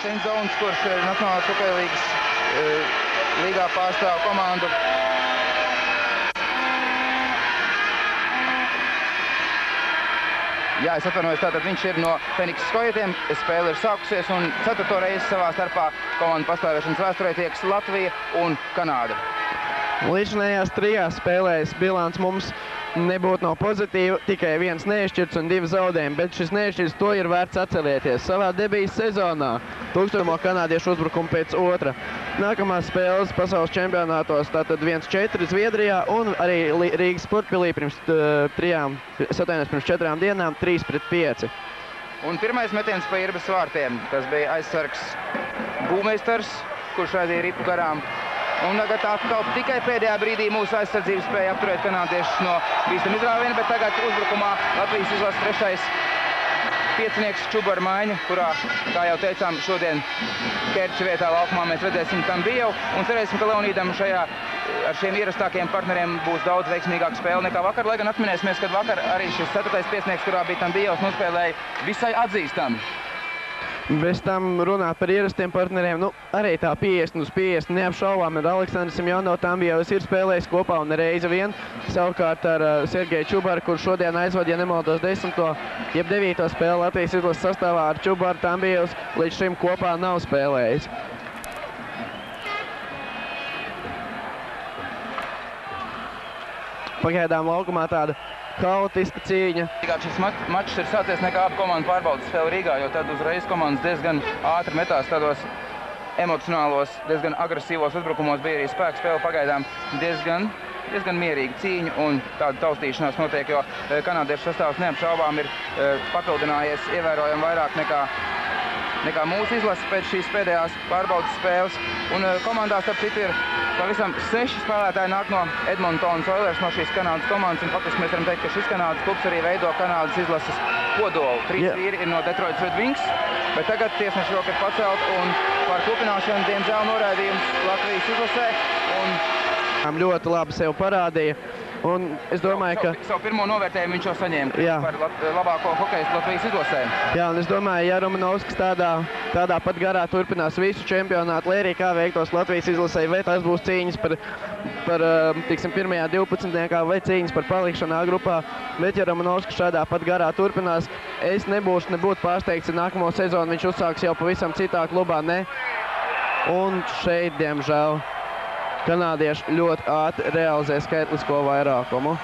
Šendzons, kurš Nacionālās hokeja līgas līgā pārstāv komandu. Jā, es atvainojos, tātad viņš ir no Feniksas Kojetiem, spēle ir sākusies un 4. reizi savā starpā komandu pastāvēšanas vēsturē tieks Latvija un Kanāda. Līdzinājās 3 spēlēs bilants mums nebūtu nav pozitīva, tikai 1 neizšķirts un 2 zaudējumi, bet šis neizšķirts to ir vērts atcerēties. Savā debijas sezonā 1000. kanādiešu uzbrukumu pēc 2. Nākamās spēles pasaules čempionātos tātad 1-4 Zviedrijā un arī Rīgas Sportpilī pirms 4 dienām 3-5. Un pirmais metiens pa Irbas vārtiem, tas bija aizsargs Būmeistars, kurš raidīja ripu garām. Un tagad atkal tikai pēdējā brīdī mūsu aizsardzības spēja apturēt kanādiešus no bīstam izrāviena, bet tagad uzbrukumā Latvijas izlases 3. piecinieks Čuba ar maiņu, kurā, kā jau teicām, šodien Kerča vietā laukumā mēs redzēsim Tambievu un cerēsim, ka Leonīdam ar šiem ierastākiem partneriem būs daudz veiksmīgāka spēle nekā vakar, lai gan atminēsimies, kad vakar arī šis 4. piecinieks, kurā bija Tambievs, nospēlēja visai atzīstami. Bez tam runāt par ierastiem partneriem, arī tā 50/50 neapšaubām ir Aleksandrs Simjonov, Tambievs ir spēlējis kopā un reizi vien. Savukārt ar Sergeju Čubaru, kurš šodien aizvada, ja nemaldos 10. jeb 9. spēli Latvijas izlases sastāvā ar Čubaru, Tambievs līdz šim kopā nav spēlējis. Pagaidām laukumā tāda haotiska cīņa. Šis mačs ir sācies nekā abu komandu pārbaudas spēle Rīgā, jo tad uzreiz komandas diezgan ātri metās tādos emocionālos, diezgan agresīvos uzbrukumos. Bija arī spēka spēle pagaidām diezgan mierīga cīņa un tāda taustīšanās notiek, jo kanādiešu sastāvs neapšaubām ir papildinājies ievērojami vairāk nekā mūsu izlase pēc šīs pēdējās pārbaudas spēles. Un komandās starp citu ir pavisam 6 spēlētāji nāk no Edmontonas Oilers, no šīs Kanādas komandas, un faktiski mēs varam teikt, ka šis Kanādas klubs arī veido Kanādas izlases kodolu. 3 vīri ir no Detroit Red Wings, bet tagad tiesneša roka ir pacelt un par turpināšanu, diemžēl, noraidījums Latvijas izlasē. Ļoti labi sev parādīja. Un es domāju, ka savu pirmo novērtējumu viņš jau saņēma par labāko hokejistu Latvijas izlasē. Jā, un es domāju, ja Romanovskis tādā pat garā turpinās visu čempionātu, lai arī kā veiktos Latvijas izlasē, vai tas būs cīņas par tiksim, 1. 12. vai cīņas par palikšanu A grupā, bet ja Romanovskis šādā pat garā turpinās, es nebūtu pārsteigts, ja nākamo sezonu viņš uzsāks jau pavisam citā klubā, ne? Un šeit, diemžēl, kanādieši ļoti ātri realizē skaitlisko vairākumu.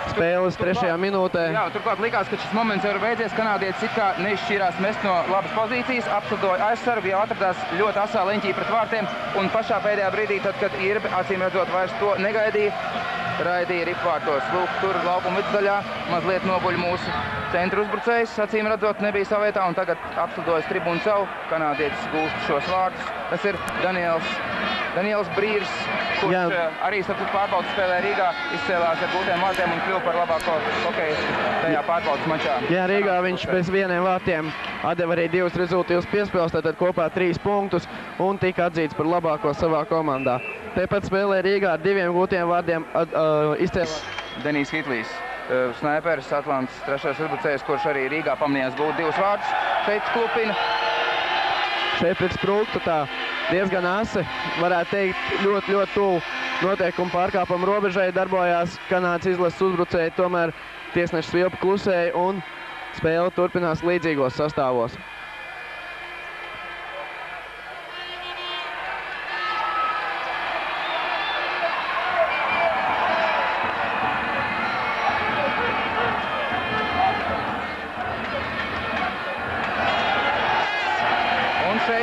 Spēles 3. minūtē. Jā, turklāt likās, ka šis moments jau ir beidzies. Kanādietis it kā neizšķīrās mest no labas pozīcijas, apslidoja aizsargu, jau atradās ļoti asā leņķī pret vārtiem. Un pašā pēdējā brīdī, tad, kad Irbi, acīm redzot, vairs to negaidīja, raidīja ripvārtos. Lūk, tur laukuma vidusdaļā mazliet nobuļ mūsu centru uzbrucējs, acīm redzot, nebija savā vietā, un tagad apslidojas tribūnu savu. Kanādietis gūst šos vārdus. Tas ir Daniels Brīrs, kurš arī starp pārbaudas spēlē Rīgā, izcēlās ar gūtiem vārtiem un kļuva par labāko hokejistu tajā pārbaudas mačā. Jā, Rīgā viņš bez 1 vārtiem atdeva arī 2 rezultīvus piespēles, tātad kopā 3 punktus un tika atzīts par labāko savā komandā. Tāpat spēlē Rīgā ar 2 gūtiem vārdiem izcēlās Denijs Hitlīs, snaiperis, Atlantas 3. uzbrucējs, kurš arī Rīgā pamanījās gūt 2 vārdus. Šeit klupina. Šeit pēc sprūktu tā diezgan asi, varētu teikt, ļoti tuvu noteikumu pārkāpumu robežai darbojās Kanādas izlases uzbrucēji, tomēr tiesnešs Vilpa klusēja un spēle turpinās līdzīgos sastāvos.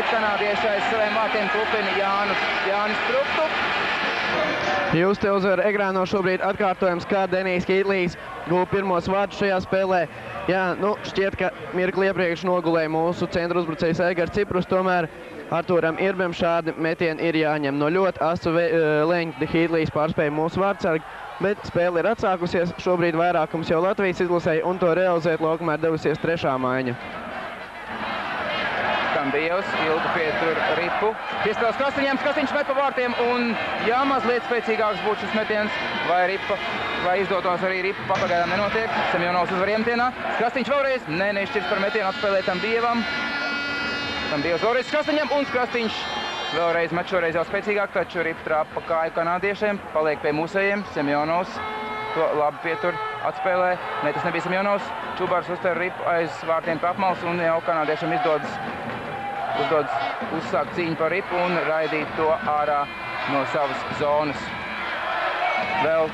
Kanādieši aiz saviem vārtiem klupina Jānis Spruktu. Jūs te uzvar ekrāno šobrīd atkārtojums, kā Denijs Hitlīs guva pirmos vārdus šajā spēlē. Jā, šķiet, ka mirkli iepriekš nogulēja mūsu centra uzbrucējs Egars Ciprus, tomēr Artūram Irbim šādi metieni ir jāņem. No ļoti asu leņķa Hitlīs pārspēja mūsu vārdsargi, bet spēle ir atsākusies. Šobrīd vairākums jau Latvijas izlasēja un to realizēt laukumā ir devusies 3. maiņa. Tambievs ilgi pietur ripu. Piespēles Krastiņiem, Krastiņš met pa vārtiem un jā, mazliet spēcīgāks būtu šis metiens, vai izdotos arī ripu, pagaidām nenotiek. Semjonovs uzvar iemetienā. Krastiņš vēlreiz, neizšķirs par metienu, atspēlē Tambievam. Tambijos vēlreiz Krastiņam un Krastiņš vēlreiz met šoreiz jau spēcīgāk, taču Ripa trāpa kāju kanādiešiem, paliek pie mūsējiem, Semjonovs to labi pietur, atspēlē, ne, tas nebija Semjonovs, Čubārs uztver Ripu aiz vārtiem pie apmales un jau kanādiešiem uzdodas uzsākt cīņu par Ripu un raidīt to ārā no savas zonas. Vēl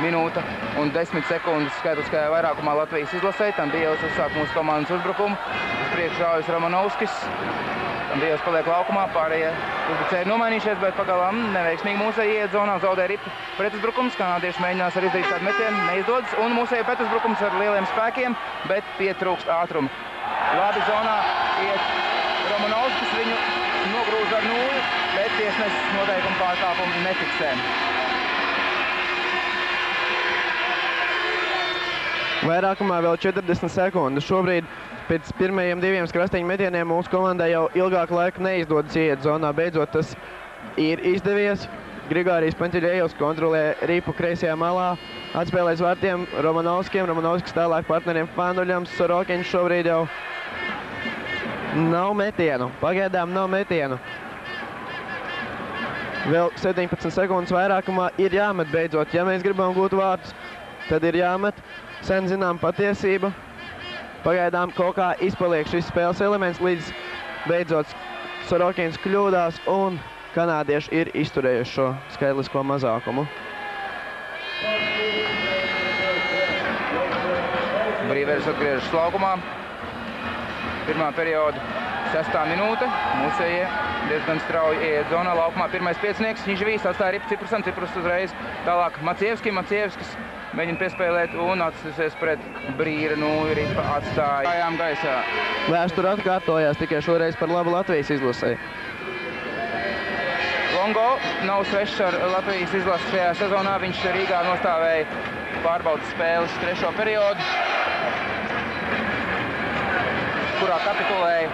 minūte un 10 sekundes skaitliskajā vairākumā Latvijas izlasē, Tambijos uzsāk mūsu komandas uzbrukumu, uz priekšu raujas Romanovskis. Tambijos paliek laukumā, pārējie uzbrucēji ir nomainījušies, bet pagalām neveiksmīgi mūsēji iet zonā, zaudē Ripa pretuzbrukums. Kanādieši mēģinās arī izdarīt tādu metienu, neizdodas, un mūsēji pretuzbrukums ar lieliem spēkiem, bet pietrūkst ātrumi. Labi zonā iet Romanovskis, viņu nogrūž ar nulli, bet tiesnesis noteikumu pārkāpumu nefiksē. Vairākumā vēl 40 sekundes. Šobrīd pēc pirmajiem 2 Krastiņa metieniem mūsu komandai jau ilgāku laiku neizdodas iet zonā. Beidzot tas ir izdevies. Grigorijs Panķeļejovs kontrolē Ripu kreisajā malā. Atspēlēs vārtiem Romanovskiem. Romanovskis tālāk partneriem Fanduļams. Sorokiņš šobrīd jau nav metienu. Pagaidām nav metienu. Vēl 17 sekundes vairākumā ir jāmet beidzot. Ja mēs gribam gūt vārtus, tad ir jāmet. Sen zinām patiesība. Pagaidām kaut kā izpaliek šis spēles elements, līdz beidzot Sorokins kļūdās un kanādieši ir izturējuši šo skaitlisko mazākumu. Brīveris atgriežas laukumā. Pirmā perioda 6. minūte. Mūsējie diezgan strauji iet zonā laukumā. Pirmais piecinieks, Ņižvīs atstāja Ripu Ciprusam, Ciprus uzreiz. Tālāk Macievskis mēģina piespēlēt un atstusies pret Brīra nulli. Ripa atstāja kājām gaisā. Vēsture atkārtojās tikai šoreiz par labu Latvijas izlasē. Longo nav svešs ar Latvijas izlasi šajā sezonā. Viņš Rīgā nostāvēja pārbaudas spēles 3. periodu, kurā kapitulēja.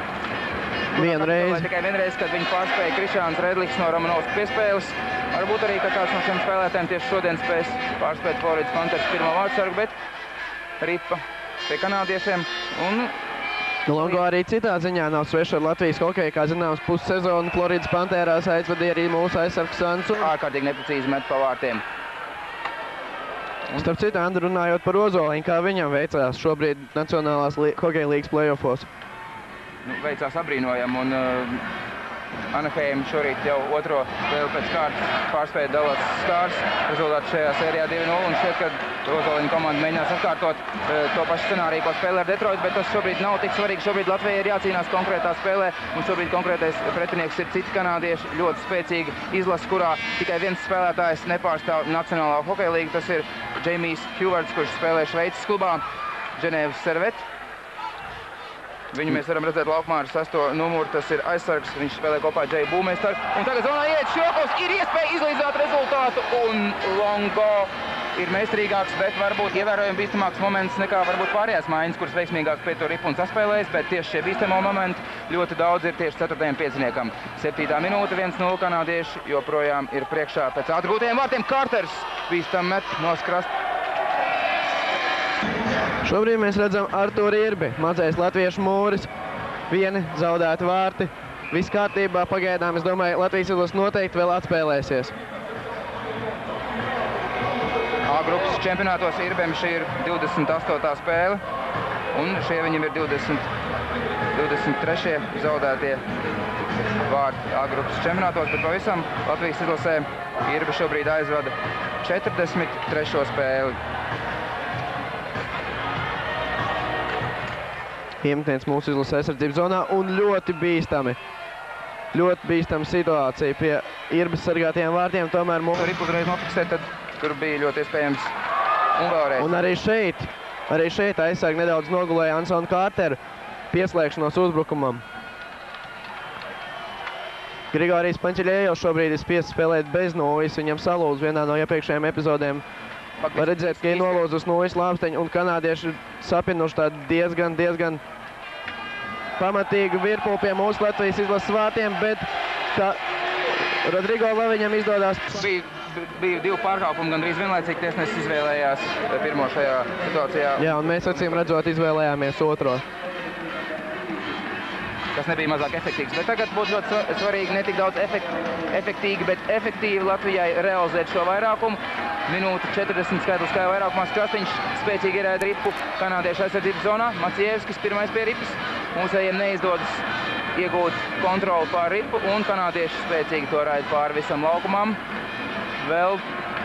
Tikai vienreiz, kad viņu pārspēja Krišāns Redliks no Romanovska piespēles. Varbūt arī, ka kāds no šiem spēlētājiem tieši šodien spēs pārspēt Floridas Panthers pirmo vārdsargu, bet Ripa pie kanādiešiem un... Longo arī citā ziņā nav sveši ar Latvijas hokeju, kā zināms, pussezonu Floridas Pantherās aizvadīja arī mūsu aizsargs Sansu. Ārkārtīgi neprecīzi met pa vārtiem. Starp citu, Andru, runājot par Ozoliņu, kā viņam veicās šobrīd Nacionālās hokeja līgas play-offos? Veicās abrīnojam un Anaheim šorīt jau otro spēli pēc kārtas pārspēja Dallas Stars. Rezultāts šajā sērijā 2-0 un šķiet, ka Ozoliņa komanda mēģinās atkārtot to pašu scenāriju, ko spēlē ar Detroit, bet tas šobrīd nav tik svarīgi. Šobrīd Latvijai ir jācīnās konkrētā spēlē un šobrīd konkrētais pretinieks ir citi kanādieši, ļoti spēcīgi izlase, kurā tikai viens spēlētājs nepārstāv Nacionālā hokeja līgu. Tas ir Jamijs Huvards, kurš spēlē Šveices klubā Ženēvas Servette. Viņu mēs varam redzēt laukumā ar 6. numuru, tas ir aizsargs, viņš spēlē kopā ar Džeju Būmeistaru. Un tagad zonā iet Šjokovs, ir iespēja izlīdzināt rezultātu un Longo ir meistarīgāks, bet varbūt ievērojami bīstamāks moments nekā varbūt pārējās mājiņas, kuras veiksmīgāk pietur Ripu un saspēlējas, bet tieši šie bīstamo momenti ļoti daudz ir tieši 4. pieciniekam. 7. minūte, 1-0 kanādieši joprojām ir priekšā pēc atgūtajiem vārtiem. Carters bīstam met no krasta. Šobrīd mēs redzam Artūru Irbi, mazais latviešu mūris, vieni zaudēti vārti. Viss kārtībā, pagaidām, es domāju, Latvijas izlase noteikti vēl atspēlēsies. A grupas čempionātos Irbem šī ir 28. spēle, un šie viņam ir 23. zaudētie vārti A grupas čempionātos, bet pavisam Latvijas izlasē Irbi šobrīd aizvada 43. spēli. Iemetiens mūsu izlases aizsardzības zonā un ļoti bīstami. Ļoti bīstama situācija pie Irbes sargātajiem vārtiem, tomēr mūsu... Ripu uzreiz nofiksē, tad tur bija ļoti iespējams un vēlreiz. Un arī šeit aizsargi nedaudz nogulēja Ansonu Kārteru pieslēgšanos uzbrukumam. Grigorijs Panķeļejovs šobrīd ir spiests spēlēt bez nulles, viņam salūz vienā no iepriekšējiem epizodēm. Var redzēt, ka ir nolūzus nulles lāpsteņu un kanādieši sapinuši tādu diezgan pamatīgu virpuli pie mūsu Latvijas izlases vārtiem, bet kā Rodrigo Laviņam izdodās... Bija 2 pārkāpumi, gandrīz vienlaicīgi tiesnesis izvēlējās pirmo šajā situācijā. Jā, un mēs acīm redzot izvēlējāmies otro. kas nebija mazāk efektīvs. Bet tagad būtu ļoti svarīgi ne tik daudz efektīgi, bet efektīvi Latvijai realizēt šo vairākumu. Minūte 40 skaitliskajā vairākumā Krastiņš spēcīgi ierēda ripu kanādiešu aizsardzības zonā. Macievskis pirmais pie ripas. Mūsējiem neizdodas iegūt kontroli pār ripu un kanādieši spēcīgi to raida pāri visam laukumam. Vēl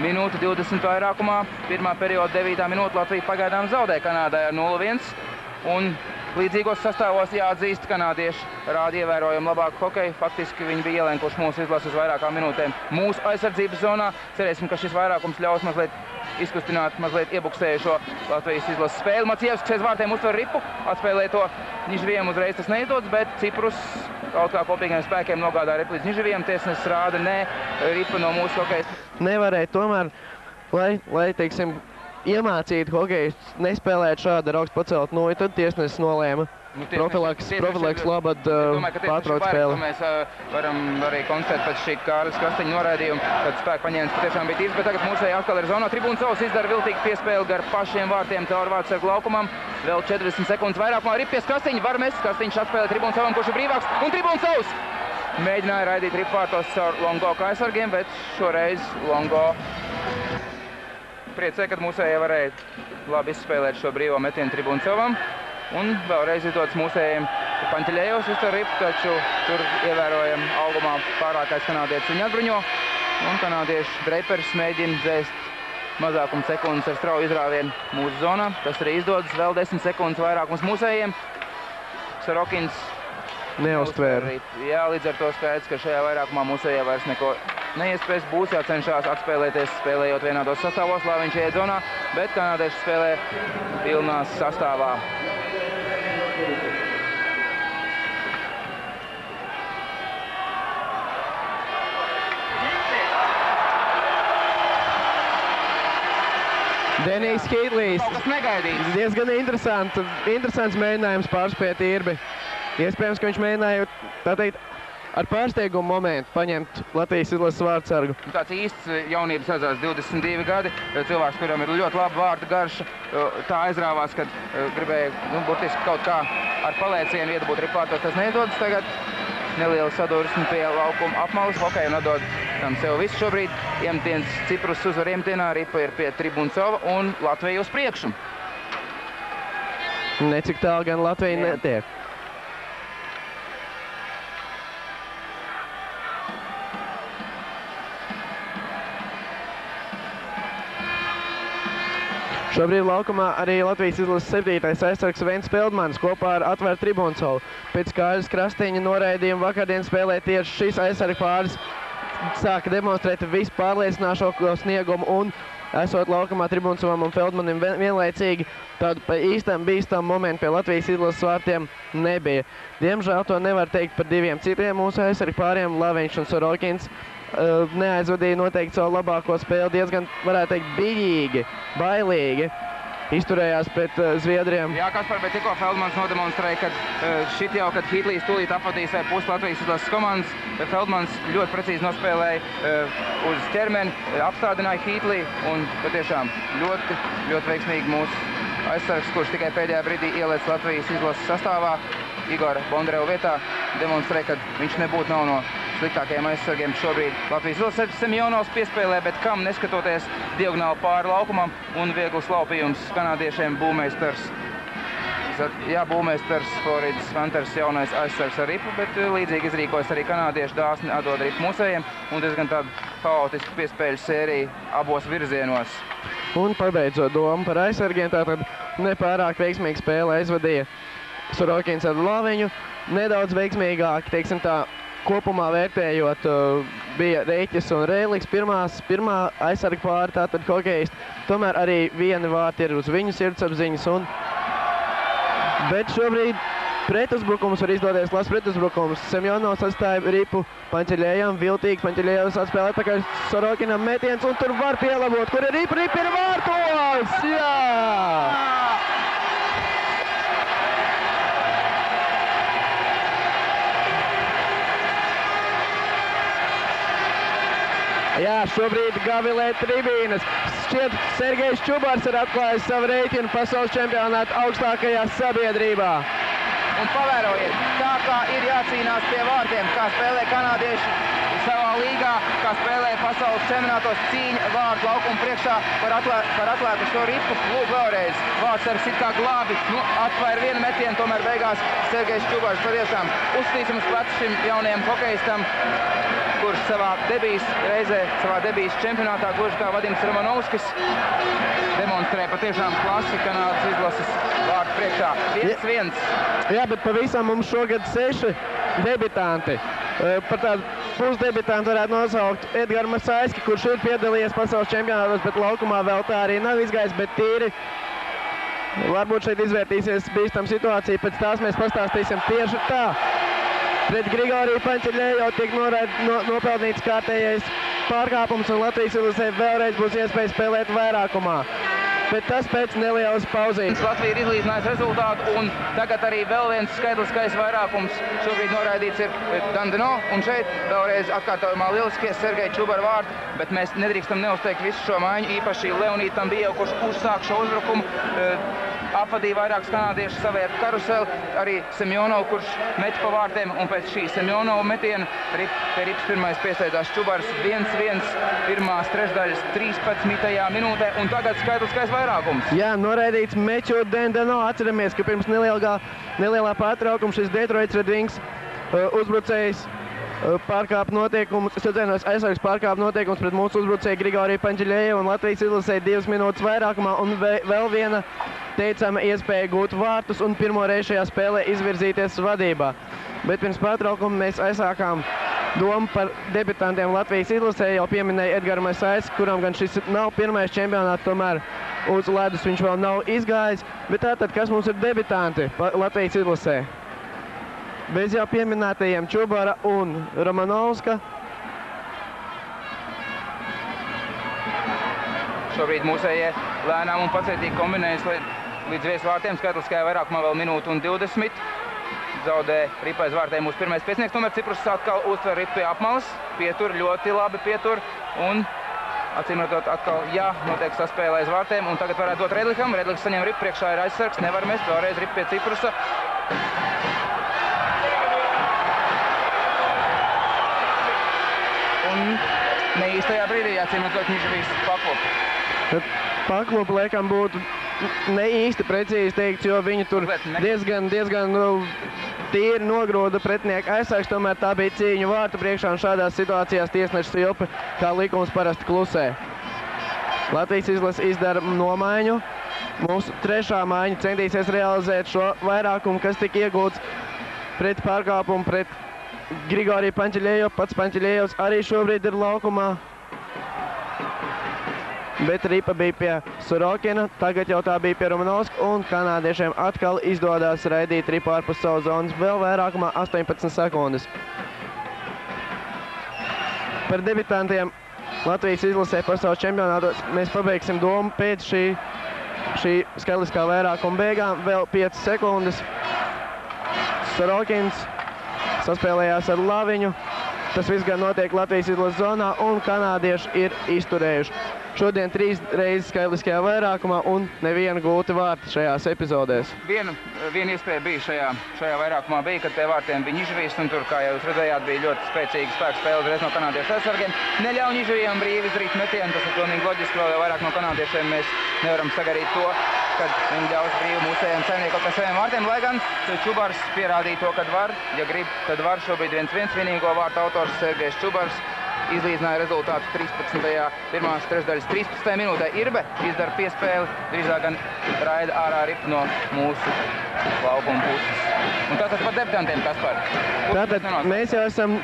minūte 20 vairākumā. Pirmā perioda 9. minūte Latvija pagaidām zaudē Kanādai ar 0-1. Un līdzīgos sastāvos jāatzīst, kanādieši rāda ievērojami labāku hokeju. Faktiski viņi bija ielenkuši mūsu izlases uz vairākām minūtēm mūsu aizsardzības zonā. Cerēsim, ka šis vairākums ļaus mazliet izkustināt, mazliet iebuksējušo Latvijas izlases spēli. Macievskis aiz vārtiem uztver ripu, atspēlē to Nižvijam uzreiz tas neizdodas, bet Ciprus kaut kā kopīgiem spēkiem nogādā ripu līdz Nižvijam. Tiesnesis rāda ne ripa no mūsu hokejas. Nevarēja tomēr, lai teiksim, iemācīt hokejus nespēlēt šādu ar augstu pacelt noju, tad tiesnesis nolēma profilaks labad pārtraukt spēli. Mēs varam arī konstatēt pēc šī Kārlis Krastiņa noraidījuma, kad spēku paņēmis patiešām bija tīvs, bet tagad mūsēji atkal ir zonā. Tribūncovs izdara viltīgu piespēli gar pašiem vārtiem caur vārtsargu laukumam. Vēl 40 sekundes vairākumā ripies Krastiņa var mest. Krastiņš atspēlē Tribūncovam, kurš ir brīvāks, un Tribūncovs mēģināja raidīt ripvārtos caur Longo kājsargiem, bet šoreiz Longo priecē, kad mūsējie varēja labi izspēlēt šo brīvo metienu Tribūncovam. Un vēlreiz izdodas mūsējiem Panteļejos uz to ripu, taču tur ievērojam augumā pārākais kanādietis viņu atbruņo. Un kanādiešu Dreipers mēģina dzēst mazākumu sekundes ar strauju izrāvienu mūsu zonā. Tas arī izdodas, vēl 10 sekundes vairākums mūsējiem. Sorokins neuztvēra. Jā, līdz ar to skaidrs, ka šajā vairākumā mūsējie vairs neko neiespēs. Būs jācenšās atspēlēties, spēlējot vienādos sastāvos, lai viņš iet zonā, bet kanādieši spēlē pilnā sastāvā. Denijs Hītlīs. Kaut kas negaidīts. Diezgan interesants mēģinājums pārspēt Irbi. Iespējams, ka viņš mēģināja, tā teikt, ar pārsteigumu momentu paņemt Latvijas izlases vārtsargu. Tāds īsts jaunības redzās 22 gadi. Cilvēks, kuram ir ļoti laba vārta garša, tā aizrāvās, kad gribēja burtiski kaut kā ar palēcienu iedabūt ripvārtos. Tas neizdodas tagad. Neliela sadursme pie laukuma apmalas. Hokejam nodod tam sev visu šobrīd. Iemetiens Ciprus uzvar iemetienā. Ripa ir pie Tribūncova un Latvija uz priekšu. Necik tālu gan Latvija netiek. Šobrīd laukumā arī Latvijas izlases 7. aizsargs Vents Feldmanis kopā ar Atvēru Tribūncovu. Pēc Kārļas Krastiņa noraidījuma vakardien spēlē tieši šis aizsarga pāris sāka demonstrēt visu pārliecināšāko sniegumu un esot laukumā Tribūncovam un Feldmanim vienlaicīgi tādu pa īstam bīstam momentu pie Latvijas izlases vārtiem nebija. Diemžēl to nevar teikt par diviem citiem mūsu aizsarga pāriem, Laviņš un Sorokins. Neaizvadīja noteikti savu labāko spēli, diezgan, varētu teikt, bijīgi, bailīgi izturējās pret Zviedriem. Jā, Kaspar, bet tikko Feldmans nodemonstrēja, ka šit jau, kad Hītlīs tūlīt apvadīs vai pusi Latvijas izlases komandas, Feldmans ļoti precīzi nospēlēja uz ķermeni, apstādināja Hītlī un patiešām ļoti veiksmīgi mūsu aizsargs, kurš tikai pēdējā brīdī ielēc Latvijas izlases sastāvā, Igora Bondreva vietā, demonstrē, ka viņš nebūtu nav no sliktākajiem aizsargiem šobrīd. Latvijas izlases Semjonovs piespēlē, bet kam neskatoties diagonāli pāri laukumam un viegls laupījums kanādiešiem Būmeisters. Jā, Būmeisters, Floridas Panthers jaunais aizsargs ar ripu, bet līdzīgi izrīkojas arī kanādieši dāsni atdod ripu mūsējiem un diezgan tādu haotisku piespēļu sēriju abos virzienos. Un pabeidzot domu par aizsargiem, tātad nepārāk veiksmīgi spēle aizvadīja Sorokins ar Laviņu. Nedaudz veiksmīgāk, teiksim tā, kopumā vērtējot, bija Reiķis un Rēliks pirmā aizsarga pāri, tātad hokejisti. Tomēr arī vieni vārti ir uz viņu sirdsapziņas. Bet šobrīd pretuzbrukums var izdoties, labs pretuzbrukums. Semjonovs atstāja ripu Panteļejam, viltīgi Panteļejams atspēlē atpakaļ Sorokinam metiens un tur var pielabot. Kur ir ripa? Ripa ir vārtos! Jā! Jā, šobrīd gavilē tribīnes. Šķiet, Sergejs Čubars ir atklājis savu rēķinu pasaules čempionāta augstākajā sabiedrībā. Un pavērojiet, tā kā ir jācīnās pie vārtiem, kā spēlē kanādieši savā līgā, kā spēlē pasaules čempionātos, cīņa vārtu laukumu priekšā par atlēkušo ripu. Lūk, vēlreiz vārtsargs it kā glābi, atvair vienu metienu, tomēr beigās Sergejs Čubars patiešām uzstīsim uz plecu šim jaunajam hokejistam, kurš savā debijas čempionātā, gluži kā Vadims Romanovskis, demonstrē patiešām klasi Kanādas izlases vārtu priekšā. 1-1. Jā, bet pavisam mums šogad 6 debitanti. Par tādu pusdebitantu varētu nosaukt Edgars Masaiski, kurš ir piedalījies pasaules čempionātos, bet laukumā vēl tā arī nav izgājis, bet tīri. Varbūt šeit izvērtīsies bīstam situācija, pēc tās mēs pastāstīsim tieši tā. Pret Grigoriju Pančeļēju tiek nopelnīts kārtējais pārkāpums, un Latvijas izlasē vēlreiz būs iespēja spēlēt vairākumā. Bet tas pēc nelielas pauzītes. Latvija ir izlīdzinājis rezultātu, un tagad arī vēl viens skaitliskais vairākums šobrīd noraidīts ir Dandeno, un šeit vēlreiz atkārtojumā lieliskie Sergeja Čubara vārti, bet mēs nedrīkstam neuzteikt visu šo maiņu, īpaši Leonītam Biev, kurš uzsāk šo uzbrukumu, apvadīja vairākus kanādiešu savēt karuseli, arī Semjonov, kurš met pa vārtiem, un pēc šī Semjonova metiena pie rips pirmais piesteidzās Čubars 1-1 pirmās trešdaļas 13. minūtē, un tagad skaitliskais vairākums. Jā, noraidīts Meču Dandeno. Atceramies, ka pirms nelielā pārtraukuma šis Detroits Red Wings uzbrucējs pārkāpa noteikumus, aizsargs pārkāpa noteikumus pret mūsu uzbrucēju Grigoriju Pančeļēju, un Latvijas izlasē 2 minūtes vairākumā, un vēl viena teicama iespēja gūt vārtus un pirmo reizi šajā spēlē izvirzīties vadībā. Bet pirms pārtraukuma mēs aizsākām domu par debitantiem Latvijas izlasē, jau pieminēja Edgars Masaiski, kuram gan šis nav pirmais čempionāts, tomēr uz ledus viņš vēl nav izgājis. Bet tātad, kas mums ir debitanti Latvijas izlasē? Bez jau pieminētajiem Čubara un Romanovska. Šobrīd mūsējie lēnām un pacietīgi kombinējas līdz viesvārtiem. Skaitliskajā vairākumā vēl minūte un 20. Zaudē ripa aiz vārtiem mūsu pirmais piecinieks. Tomēr Ciprus atkal uztver ripu pie apmalas. Pietur, ļoti labi pietur. Un acīmredzot atkal, jā, notiek saspēle aiz vārtiem. Un tagad varētu dot Redlikam. Redliks saņem ripu, priekšā ir aizsargs. Nevar mest, vēlreiz ripu pie Ciprusa. Un neīstajā brīdī acīmredzot Nižavijas paklupu. Tad paklupu laikam būtu ne īsti precīzi teikts, jo viņi tur diezgan tīri nogrūda pretinieku aizsargs, tomēr tā bija cīņa vārtu priekšā, un šādās situācijās tiesneša Silpe, kā likums, parasti klusē. Latvijas izlase izdara nomaiņu. Mūsu trešā maiņa centīsies realizēt šo vairākumu, kas tika iegūts pret pārkāpumu pret Grigoriju Pančeļēju. Pats Pančeļējevs arī šobrīd ir laukumā. Bet ripa bija pie Sorokina, tagad jau tā bija pie Romanovska, un kanādiešiem atkal izdodās raidīt ripu ārpus savu zonas vēl vairākumā 18 sekundes. Par debitantiem Latvijas izlasē pasaules čempionātos mēs pabeigsim domu pēc šī skaitliskā vairākuma beigām. Vēl 5 sekundes. Sorokins saspēlējās ar Laviņu. Tas viss gan notiek Latvijas izlases zonā, un kanādieši ir izturējuši. Šodien 3 reizes skaitliskajā vairākumā un neviena gūta vārta šajās epizodēs. Viena iespēja bija šajā vairākumā bija, kad pie vārtiem bija Nižavijas, un tur, kā jau jūs redzējāt, bija ļoti spēcīga spēka spēle uzreiz no kanādiešu aizsargiem. Neļauj Nižavijam brīvi izdarīt metienu, tas ir pilnīgi loģiski, vēl vairāk no kanādiešiem mēs nevaram sagarīt to, kad viņi ļaus brīvi mūsējiem saimniekot pie saviem vārtiem, lai gan Čubars pierādīja to, kad var, ja grib, tad var. Šobrīd 1-1 vienīgo vārtu autors Sergejs Čubars izlīdzināja rezultātu 13. pirmās trešdaļas 13. minūtē. Irbe izdara piespēli, drīzāk gan raida ārā ripu no mūsu laukuma puses. Un tātad par debitantiem, Kaspar. Tātad mēs jau esam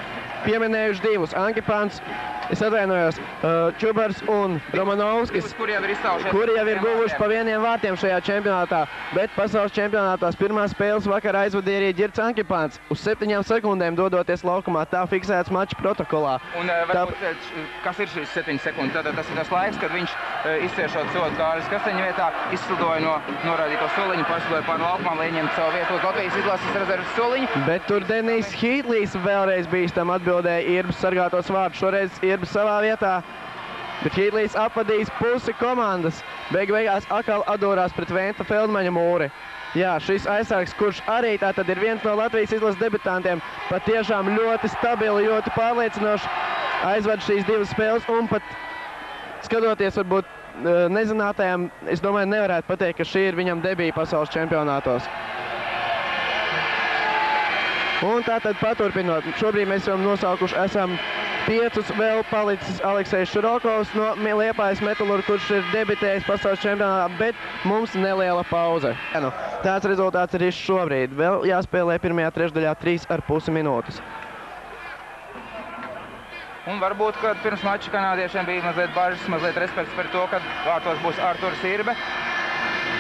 pieminējuši divus. Ankipāns, es atvainojos, Čubars un Romanovskis, kuri jau ir guvuši pa vieniem vārtiem šajā čempionātā, bet pasaules čempionātās pirmās spēles vakarā aizvadīja arī Ģirds Ankipāns uz 7 sekundēm dodoties laukumā. Tā fiksēts mača protokolā. Un varbūt, kas ir šīs 7 sekundes? Tātad tas ir tas laiks, kad viņš izciešot sodu Kārlis Kasteņa vietā, izslidoja no norādīto soliņu, pārslidoja pār laukumā, lai ieņemtu savu vietu uz Latvijas izlases rezerves soliņu. Bet tur Denijs Hītlīs vēlreiz bīstam atbildēja Irbas sargātos vārdus. Šoreiz Irbas savā vietā, bet Hītlīs apvadījis pusi komandas. Beigās atkal atdūrās pret Venta Feldmaņa mūri. Jā, šis aizsargs, kurš arī tātad ir viens no Latvijas izlases debitantiem, patiešām ļoti stabili, ļoti pārliecinoši aizved šīs divas spēles un pat skatoties varbūt nezinātajām, es domāju, nevarētu pateikt, ka šī ir viņam debija pasaules čempionātos. Un tātad paturpinot, šobrīd mēs jau nosaukuši esam 5 vēl palicis Aleksejs Širokovs no Liepājas Metalurga, kurš ir debitējis pasaules čempionātā, bet mums neliela pauze. Tāds rezultāts ir šobrīd. Vēl jāspēlē pirmajā trešdaļā 3,5 minūtes. Un varbūt, ka pirms mača kanādiešiem bija mazliet bažas, mazliet respekts par to, ka vārtos būs Arturs Irbe.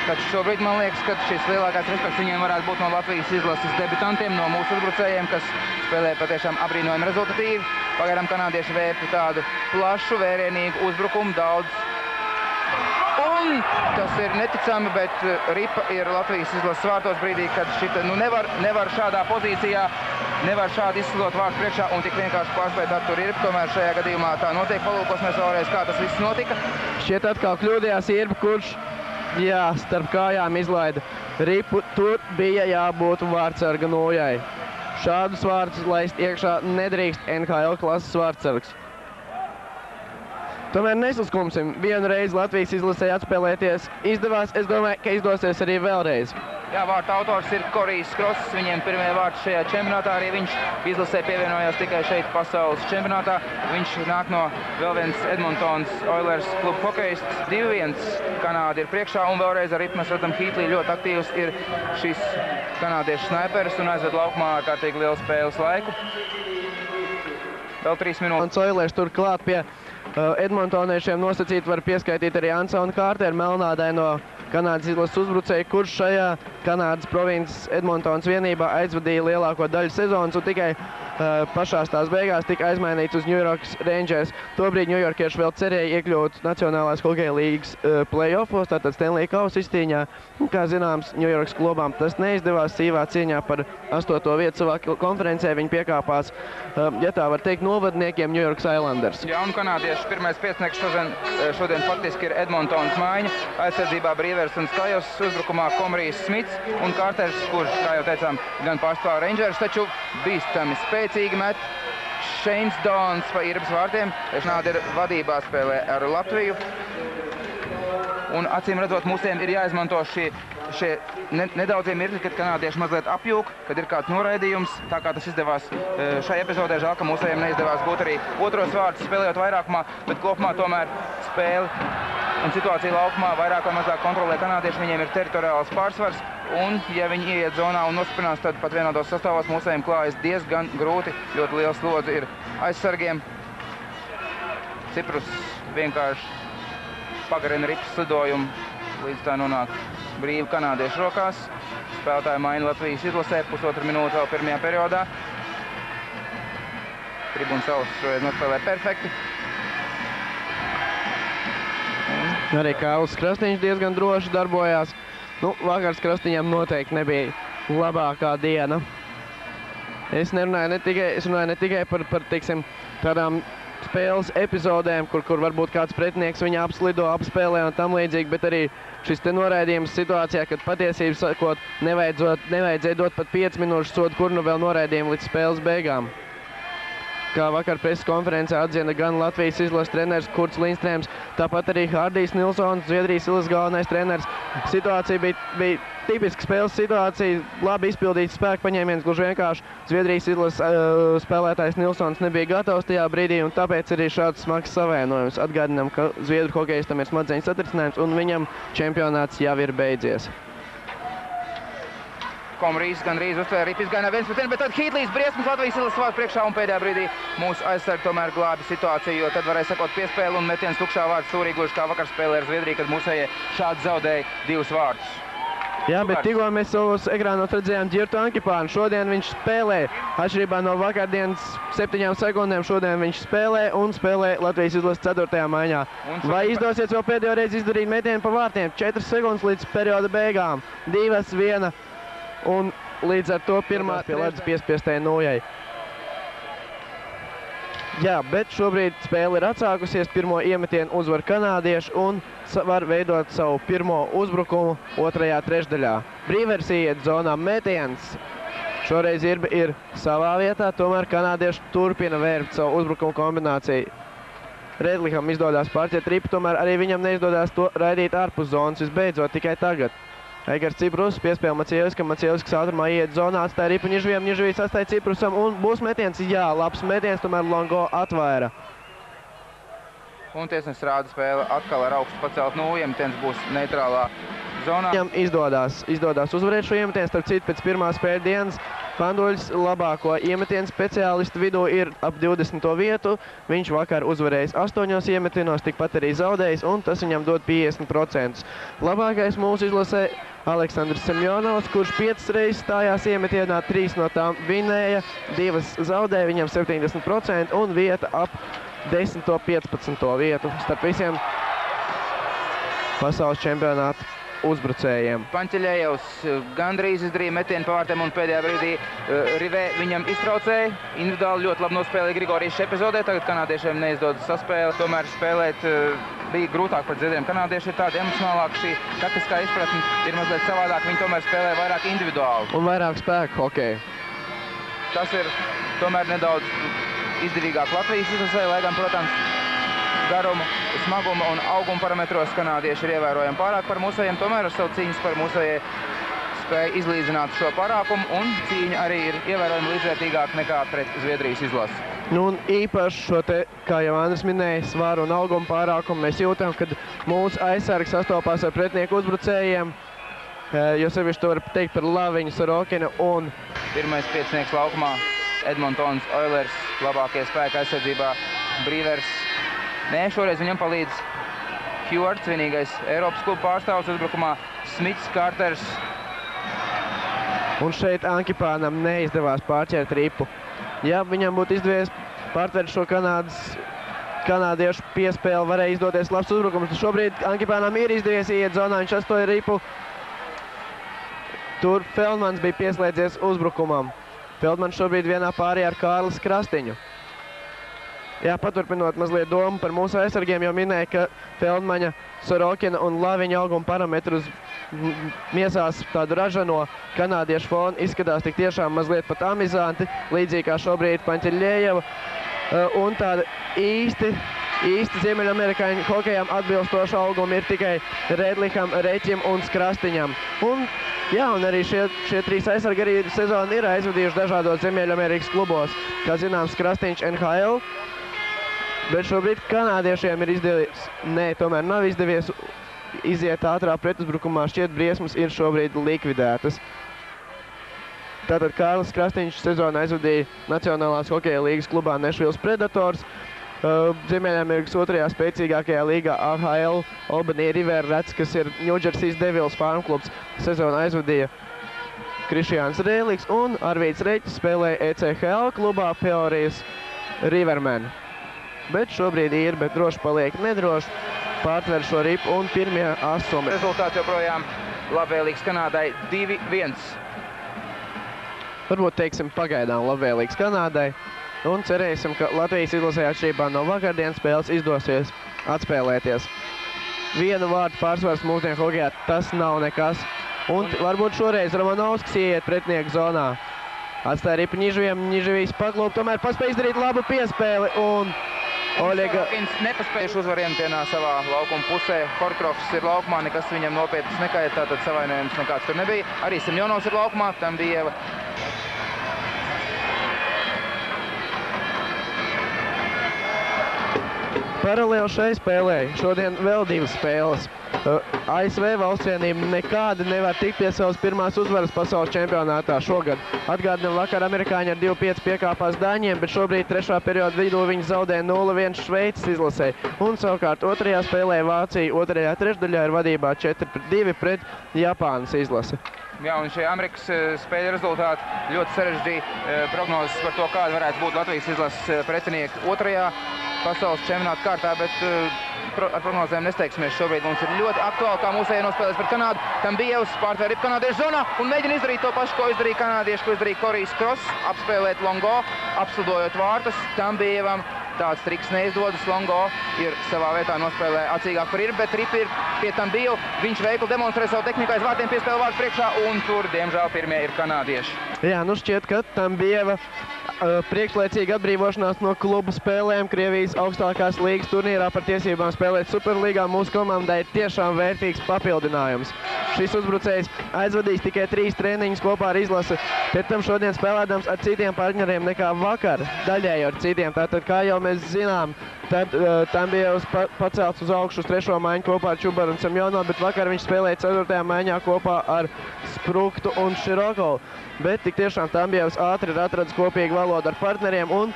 Taču šobrīd man liekas, ka šis lielākais respekts viņiem varētu būt no Latvijas izlases debitantiem, no mūsu uzbrucējiem, kas spēlē patiešām apbrīnojami rezultatīvi. Pagaidām kanādieši vērta tādu plašu, vērienīgu uzbrukumu, daudz. Un tas ir neticami, bet Ripa ir Latvijas izlases vārtos brīdī, kad šita, nevar šādā pozīcijā, nevar šādi izslidot vārtu priekšā un tik vienkārši pārspēt Arturu Irbu. Tomēr šajā gadījumā tā notiek. Palūkosimies vēlreiz, kā tas viss notika. Šķiet atkal kļūdījās Irba, kurš, jā, starp kājām izlaida Ripu. Tur bija jābūt vārtsarga nojai. Šādus vārdus laist iekšā nedrīkst NHL klases vārtsargs. Tomēr nesuskumsim. Vienu reizi Latvijas izlasē atspēlēties izdevās. Es domāju, ka izdosies arī vēlreiz. Jā, vārta autors ir Korijs Kross. Viņiem pirmie vārti šajā čempionātā. Arī viņš izlasē pievienojās tikai šeit pasaules čempionātā. Viņš nāk no vēl viens Edmontons Oilers klubu hokejists. 2-1 Kanāda ir priekšā un vēlreiz ar Ripu mēs redzam Hītlī ļoti aktīvs ir šis kanādiešu snaiperis un aizved laukumā ārkārtīgi lielu spēles laiku. Vēl 3 minūtes. Oilers tur klāt pie Edmontoniešiem nosacīt var pieskaitīt arī Ansonu Kārteru, melnādaino Kanādas izlases uzbrucēju, kurš šajā Kanādas provinces Edmontons vienībā aizvadīja lielāko daļu sezonas un tikai pašās tās beigās tika aizmainīts uz New York Rangers. Tobrīd ņujorkieši vēl cerēja iekļūt Nacionālās hokeja līgas play-offos, tātad Stanley Kausa izcīņā. Kā zināms, New Yorkas klubām tas neizdevās sīvā cīņā par 8. vietu savā konferencē. Viņi piekāpās, ja tā var teikt, novadniekiem New York Islanders. Jā, un kanādieši pirmais piecinieks šodien faktiski ir Edmontons maiņa. Aizsardzībā Brīvers un Skajos, uzbrukumā Komrijs Smits un Kārters, kurš, kā jau teicām, gan pārstāv Rangers, taču bīstami spēcīgi met. Šeins Dons pa Irbas vārtiem. Kanāda ir vadībā spēlē ar Latviju. Un acīm redzot, mūsiem ir jāizmanto šie nedaudzie mirkļi, kad kanādieši mazliet apjūk, kad ir kāds noraidījums. Tā kā tas izdevās šai epizodē, žēl, ka mūsējiem neizdevās būt arī otros vārtus spēlējot vairākumā, bet kopumā tomēr spēli un situācija laukumā vairāk vai mazāk kontrolē kanādieši. Viņiem ir teritoriāls pārsvars, un ja viņi ieiet zonā un nosprinās, tad pat vienādos sastāvos mūsējiem klājas diezgan grūti. Ļoti liels slodzi ir aizsargiem. Ciprus vienkārši pagarina Ripas slidojumu, līdz tā nonāk brīvi kanādiešu rokās. Spēlētāji maina Latvijas izlasē, 1,5 minūte vēl pirmajā periodā. Tribūna Sauss šoreiz nospēlē perfekti. Arī Kārlis Krasniņš diezgan droši darbojās. Vakars Krasniņam noteikti nebija labākā diena. Es runāju ne tikai par teiksim, tādām spēles epizodēm, kur varbūt kāds pretinieks viņa apslido, apspēlē un tam līdzīgi, bet arī šis te noraidījums situācijā, kad patiesību sakot, nevajadzēja dot pat 5 minūšu sodu, kur nu vēl noraidījumu līdz spēles beigām. Kā vakar preses konferencē atzina gan Latvijas izlases treneris Kurts Lindstrēms, tāpat arī Hārdijs Nilsons, Zviedrijas izlases galvenais treneris. Situācija bija tipiska spēles situācija, labi izpildīts spēku paņēmiens, gluži vienkārši Zviedrijas izlases spēlētājs Nilsons nebija gatavs tajā brīdī, un tāpēc arī šāds smags savienojums. Atgādinām, ka Zviedru hokejistam ir smadzeņu satricinājums, un viņam čempionāts jau ir beidzies. Komrijs gandrīz uztvēra Ripa izgājienā 1-1, bet tad Hītlīs briesmas Latvijas izlases vārtu priekšā un pēdējā brīdī mūsu aizsargi tomēr glābi situāciju, jo tad varēja sekot piespēli un metiens tukšā vārtu stūrī, gluži kā vakar spēlē ar Zviedriju, kad mūsējie šādi zaudēja 2 vārtus. Jā, bet tikko mēs savos ekrānos redzējām Ģirtu Ankipānu. Šodien viņš spēlē, atšķirībā no vakardienas 7 sekundēm, šodien viņš spēlē un spēlē Latvijas izlases 4. maiņā. Vai izdosies vēl pēdējo reizi izdarīt metienu pa vārtiem? 4 sekundes līdz perioda beigām. 2-1. Un līdz ar to pirmā pie ledus piespiestai nojai. Jā, bet šobrīd spēle ir atsākusies, pirmo iemetienu uzvar kanādieši un var veidot savu pirmo uzbrukumu otrajā trešdaļā. Brīvers iet zonā metiens. Šoreiz Irbe ir savā vietā, tomēr kanādieši turpina vērpt savu uzbrukumu kombināciju. Redlikam izdodās pārķert ripu, tomēr arī viņam neizdodās to raidīt ārpus zonas visbeidzot tikai tagad. Eigars Ciprus piespēl Macievskam, Macievskas ātrumā iet zonā, atstāja ripu Nižvijam, Nižvijs atstāja Ciprusam un būs metiens, jā, labs metiens, tomēr Longo atvaira. Un tiesnesis rāda spēle atkal ar augstu pacelt iemetiens būs neitrālā zonā. Viņam izdodās uzvarēt šo iemetienu, starp citu pēc pirmā spēļu dienas Panduļs labāko iemetienu speciālistu vidū ir ap 20. vietu. Viņš vakar uzvarējis 8 iemetienos, tikpat arī zaudējis, un tas viņam dod 50%. Labākais mūsu izlasē Aleksandrs Semjonovs, kurš 5 reizes stājās iemetienā, 3 no tām vinēja, 2 zaudēja, viņam 70% un vieta ap 10. 15. vietu starp visiem pasaules čempionātu uzbrucējiem. Panķeļējevs gandrīz izdarīja metienu pa vārtiem un pēdējā brīdī Rivē viņam iztraucēja. Individuāli ļoti labi nospēlēja Grigorijas šajā epizodē, tagad kanādiešiem neizdodas saspēle. Tomēr spēlēt bija grūtāk pret Zviedriem. Kanādieši ir tādi emocionālāki, šī taktiskā izpratne ir mazliet savādāk. Viņi tomēr spēlē vairāk individuāli. Un vairāk spēku hokeju. Tas ir tomēr nedaudz izdevīgāk Latvijas izlasē, lai gan, protams, garumu, smagumu un augumu parametros kanādieši ir ievērojami pārāk par mūsējiem, tomēr ar savu cīņas par mūsējai spēja izlīdzināt šo pārākumu, un cīņa arī ir ievērojami līdzvērtīgāk nekā pret Zviedrijas izlasi. Nu, un īpaši šo te, kā jau Andris minēja, svaru un augumu pārākumu mēs jūtam, kad mūsu aizsargi sastopās ar pretinieku uzbrucējiem, jo sevišķi to var teikt par Laviņu, Sorokinu un pirmais piecinieks laukumā Edmontons Oilers, labākie spēki aizsardzībā Brīvers. Nē, šoreiz viņam palīdz Hjorts, vienīgais Eiropas klubu pārstāvs uzbrukumā, Smits, Kārters. Un šeit Ankipānam neizdevās pārķert ripu. Ja viņam būtu izdevies pārtvert šo kanādiešu piespēli, varēja izdoties labs uzbrukums. Šobrīd Ankipānam ir izdevies iet zonā, viņš atstoja ripu. Tur Feldmans bija pieslēdzies uzbrukumam. Feldmans šobrīd vienā pārī ar Kārlis Krastiņu. Jā, paturpinot mazliet domu par mūsu aizsargiem, jau minēja, ka Feldmaņa, Sorokina un Laviņa auguma parametrus miesās tādu ražano kanādiešu fonu izskatās tik tiešām mazliet pat amizanti, līdzīgi kā šobrīd Panķeļējeva. Un tāda īsti Ziemeļamerikāņu hokejām atbilstoša auguma ir tikai Redlikam, Reķim un Krastiņam. Un arī šie 3 aizsargi arī sezonu ir aizvadījuši dažādos Ziemeļamerikas klubos. Kā zināms, Krastiņš NHL. Bet šobrīd kanādiešiem ir izdevies, tomēr nav izdevies iziet ātrā pretuzbrukumā, šķiet briesmas ir šobrīd likvidētas. Tātad Kārlis Krastiņš sezonu aizvadīja Nacionālās hokeja līgas klubā Nešvils Predators, Ziemeļamerikas otrajā spēcīgākajā līgā AHL Albany River Rats, kas ir New Jersey Devils farm klubs, sezonu aizvadīja Krišjāns Rēliks un Arvīts Reķis spēlēja ECHL klubā Peorijas Rivermen. Bet šobrīd ir, bet droši paliek nedroši, pārtver šo ripu un pirmie asumi. Rezultāts joprojām labvēlīgs Kanādai 2-1. Varbūt teiksim pagaidām labvēlīgs Kanādai un cerēsim, ka Latvijas izlasē atšķirībā no vakardienas spēles izdosies atspēlēties. Vienu vārdu pārsvars mūsdienu hokejā, tas nav nekas. Un varbūt šoreiz Romanovskis ieiet pretinieku zonā. Atstāja ripu Nižvijam, Nižvijs paklūp, tomēr paspēja izdarīt labu piespēli un Oļega nepaspējuši uzvariemtienā savā laukuma pusē. Horkrofs ir laukumā, nekas viņam nopietnas nekaita, tātad savainojums nekāds tur nebija. Arī Semjonovs ir laukumā, tam bija paralēli šai spēlē. Šodien vēl 2 spēles. ASV valstsvienība nekādi nevar tikt pie savas pirmās uzvaras pasaules čempionātā šogad. Atgādinām, vakar amerikāņi ar 2-5 piekāpās Dāņiem, bet šobrīd 3. perioda vidū viņi zaudēja 0-1 Šveices izlasē. Un savukārt 2. spēlē Vācija 2. trešdaļā ir vadībā 4-2 pret Japānas izlasi. Jā, un šie Amerikas spēļu rezultāti ļoti sarežģīja prognozes par to, kāda varētu būt Latvijas izlases pretinieki 2. pasaules čempionāta kārtā, bet ar prognozēm nesteigsimies. Šobrīd mums ir ļoti aktuāli, kā mūsēji nospēlēs pret Kanādu. Tam bija jau pārtvēr ripu kanādiešu zonā un mēģina izdarīt to pašu, ko izdarīja kanādieši, ko izdarīja Korijs Kross, apspēlēt Longo, apsludojot vārtus. Tam bija tāds triks neizdodas. Longo ir savā vietā nospēlē acīgāk par Irbu, bet Ripa ir pie Tambiju. Viņš veikli demonstrē savu tehniku aiz vārtiem, piespēlē vārtu priekšā, un tur, diemžēl, pirmie ir kanādieši. Jā, nu šķiet, ka Tambieva priekšlaicīga atbrīvošanās no kluba spēlēm Krievijas augstākās līgas turnīrā par tiesībām spēlēt Superlīgā mūsu komandai ir tiešām vērtīgs papildinājums. Šis uzbrucējs aizvadīs tikai 3 treniņus kopā ar izlasi, pēc tam šodien spēlēdams ar citiem partneriem nekā vakar, daļēji ar citiem. Tātad, kā jau mēs zinām, tad Tambievs pacelts uz augšu uz 3. maiņu kopā ar Čubaru un Semjonovu, bet vakar viņš spēlēja 4. maiņā kopā ar Spruktu un Širokovu. Bet tik tiešām Tambievs ātri ir atradis kopīgu valodu ar partneriem un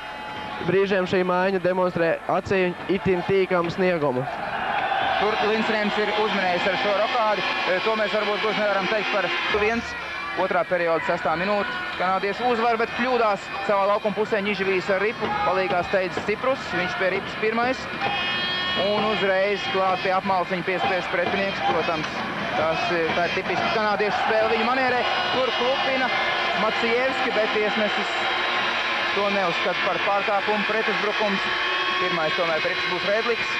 brīžiem šī maiņa demonstrē acīm itin tīkamu sniegumu. Tur Lindstrēms ir uzminējis ar šo rokādi. To mēs varbūt gluži nevaram teikt par 1. Otrā perioda 6. minūte. Kanādieši uzvar, bet kļūdās savā laukuma pusē Niživijs ar Ripu. Palīgā steidz Ciprus, viņš pie Ripas pirmais. Un uzreiz klāt pie apmales viņa piespiež pretinieks, protams. Tā ir tipiski kanādiešu spēle viņu manierē. Tur klupina Macievski, bet tiesnesis to neuzskata par pārkāpumu, pretuzbrukums. Pirmais tomēr priekš būs Redliks.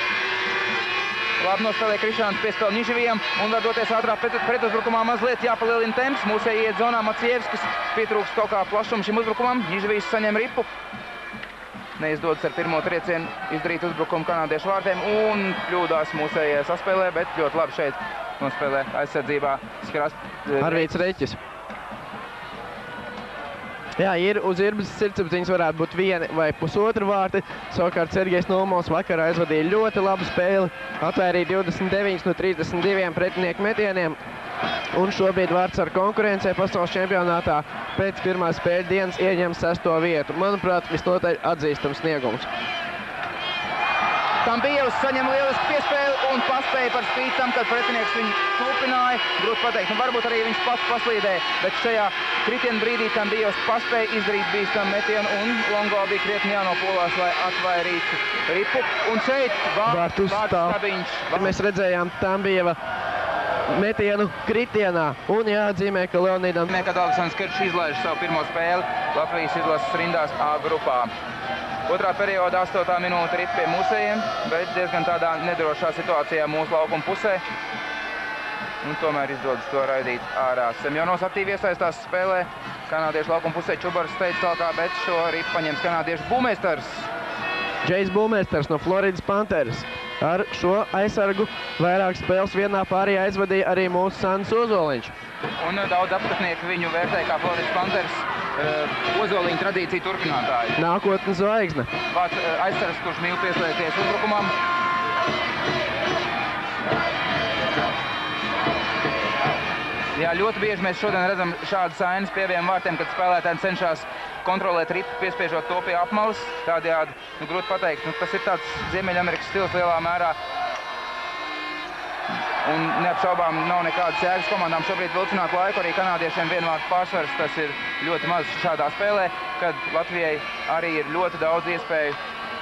Labi nospēlē Krišāns piespēle Niživijam un var doties ātrā pretuzbrukumā mazliet jāpalielina temps. Mūsēji iet zonā Macievskis, pietrūks kaut kā plašumu šim uzbrukumam. Niživijs saņem Ripu. Neizdodas ar pirmo triecienu izdarīt uzbrukumu kanādiešu vārtiem un kļūdās mūsējie saspēlē, bet ļoti labi šeit nospēlē aizsardzībā Arvīts Reķis. Jā, uz Irbas sirdsapziņas varētu būt 1 vai pusotra vārti. Savukārt Sergejs Nomovs vakar aizvadīja ļoti labu spēli. Atvērīja 29 no 32 pretinieku metieniem. Un šobrīd vārds ar konkurencē pasaules čempionātā pēc pirmās spēļu dienas ieņem 6. vietu. Manuprāt, visnotaļ atzīstams sniegums. Tambijevs saņem lielisku piespēli un paspēja par spīti tam, kad pretinieks viņu klupināja. Grūti pateikt, un varbūt arī viņš pats paslīdēja, bet šajā kritiena brīdī Tambijevs paspēja izdarīt bīstamu metienu un Longo bija krietni jānopolās, lai atvairītu Ripu. Un šeit vārtu stabiņš. Mēs redzējām Tambijeva metienu kritienā un jāatzīmē, ka Leonīdam... Kad Aleksandrs Kerčs izlaiž savu pirmo spēli Latvijas izlases rindās A grupā. Otrā perioda 8. minūte Ripa pie mūsējiem, bet diezgan tādā nedrošā situācijā mūsu laukuma pusē. Un tomēr izdodas to raidīt ārā. Semjonovs aktīvi iesaistās spēlē. Kanādiešu laukuma pusē Čubars steidz tālāk, bet šo Ripu paņems kanādiešu Būmeistars. Džejs Būmeistars no Floridas Panthers. Ar šo aizsargu vairāk spēles vienā pārī aizvadīja arī mūsu Sandis Ozoliņš. Un daudz apskatnieku viņu vērtēja kā Floridas Panthers Ozoliņa tradīciju turpinātāju. Nākotnes zvaigzne. Vārds aizsargs, kurš mīl pieslēgties uzbrukumam. Jā, ļoti bieži mēs šodien redzam šādas ainas pie abiem vārtiem, kad spēlētāji cenšas kontrolēt Ripu, piespiežot to pie apmalas. Tādējādi, grūti pateikt, tas ir tāds Ziemeļamerikas stils lielā mērā. Un neapšaubām nav nekādas jēgas komandām šobrīd vilcināt laiku, arī kanādiešiem vienvārtu pārsvars, tas ir ļoti maz šādā spēlē, kad Latvijai arī ir ļoti daudz iespēju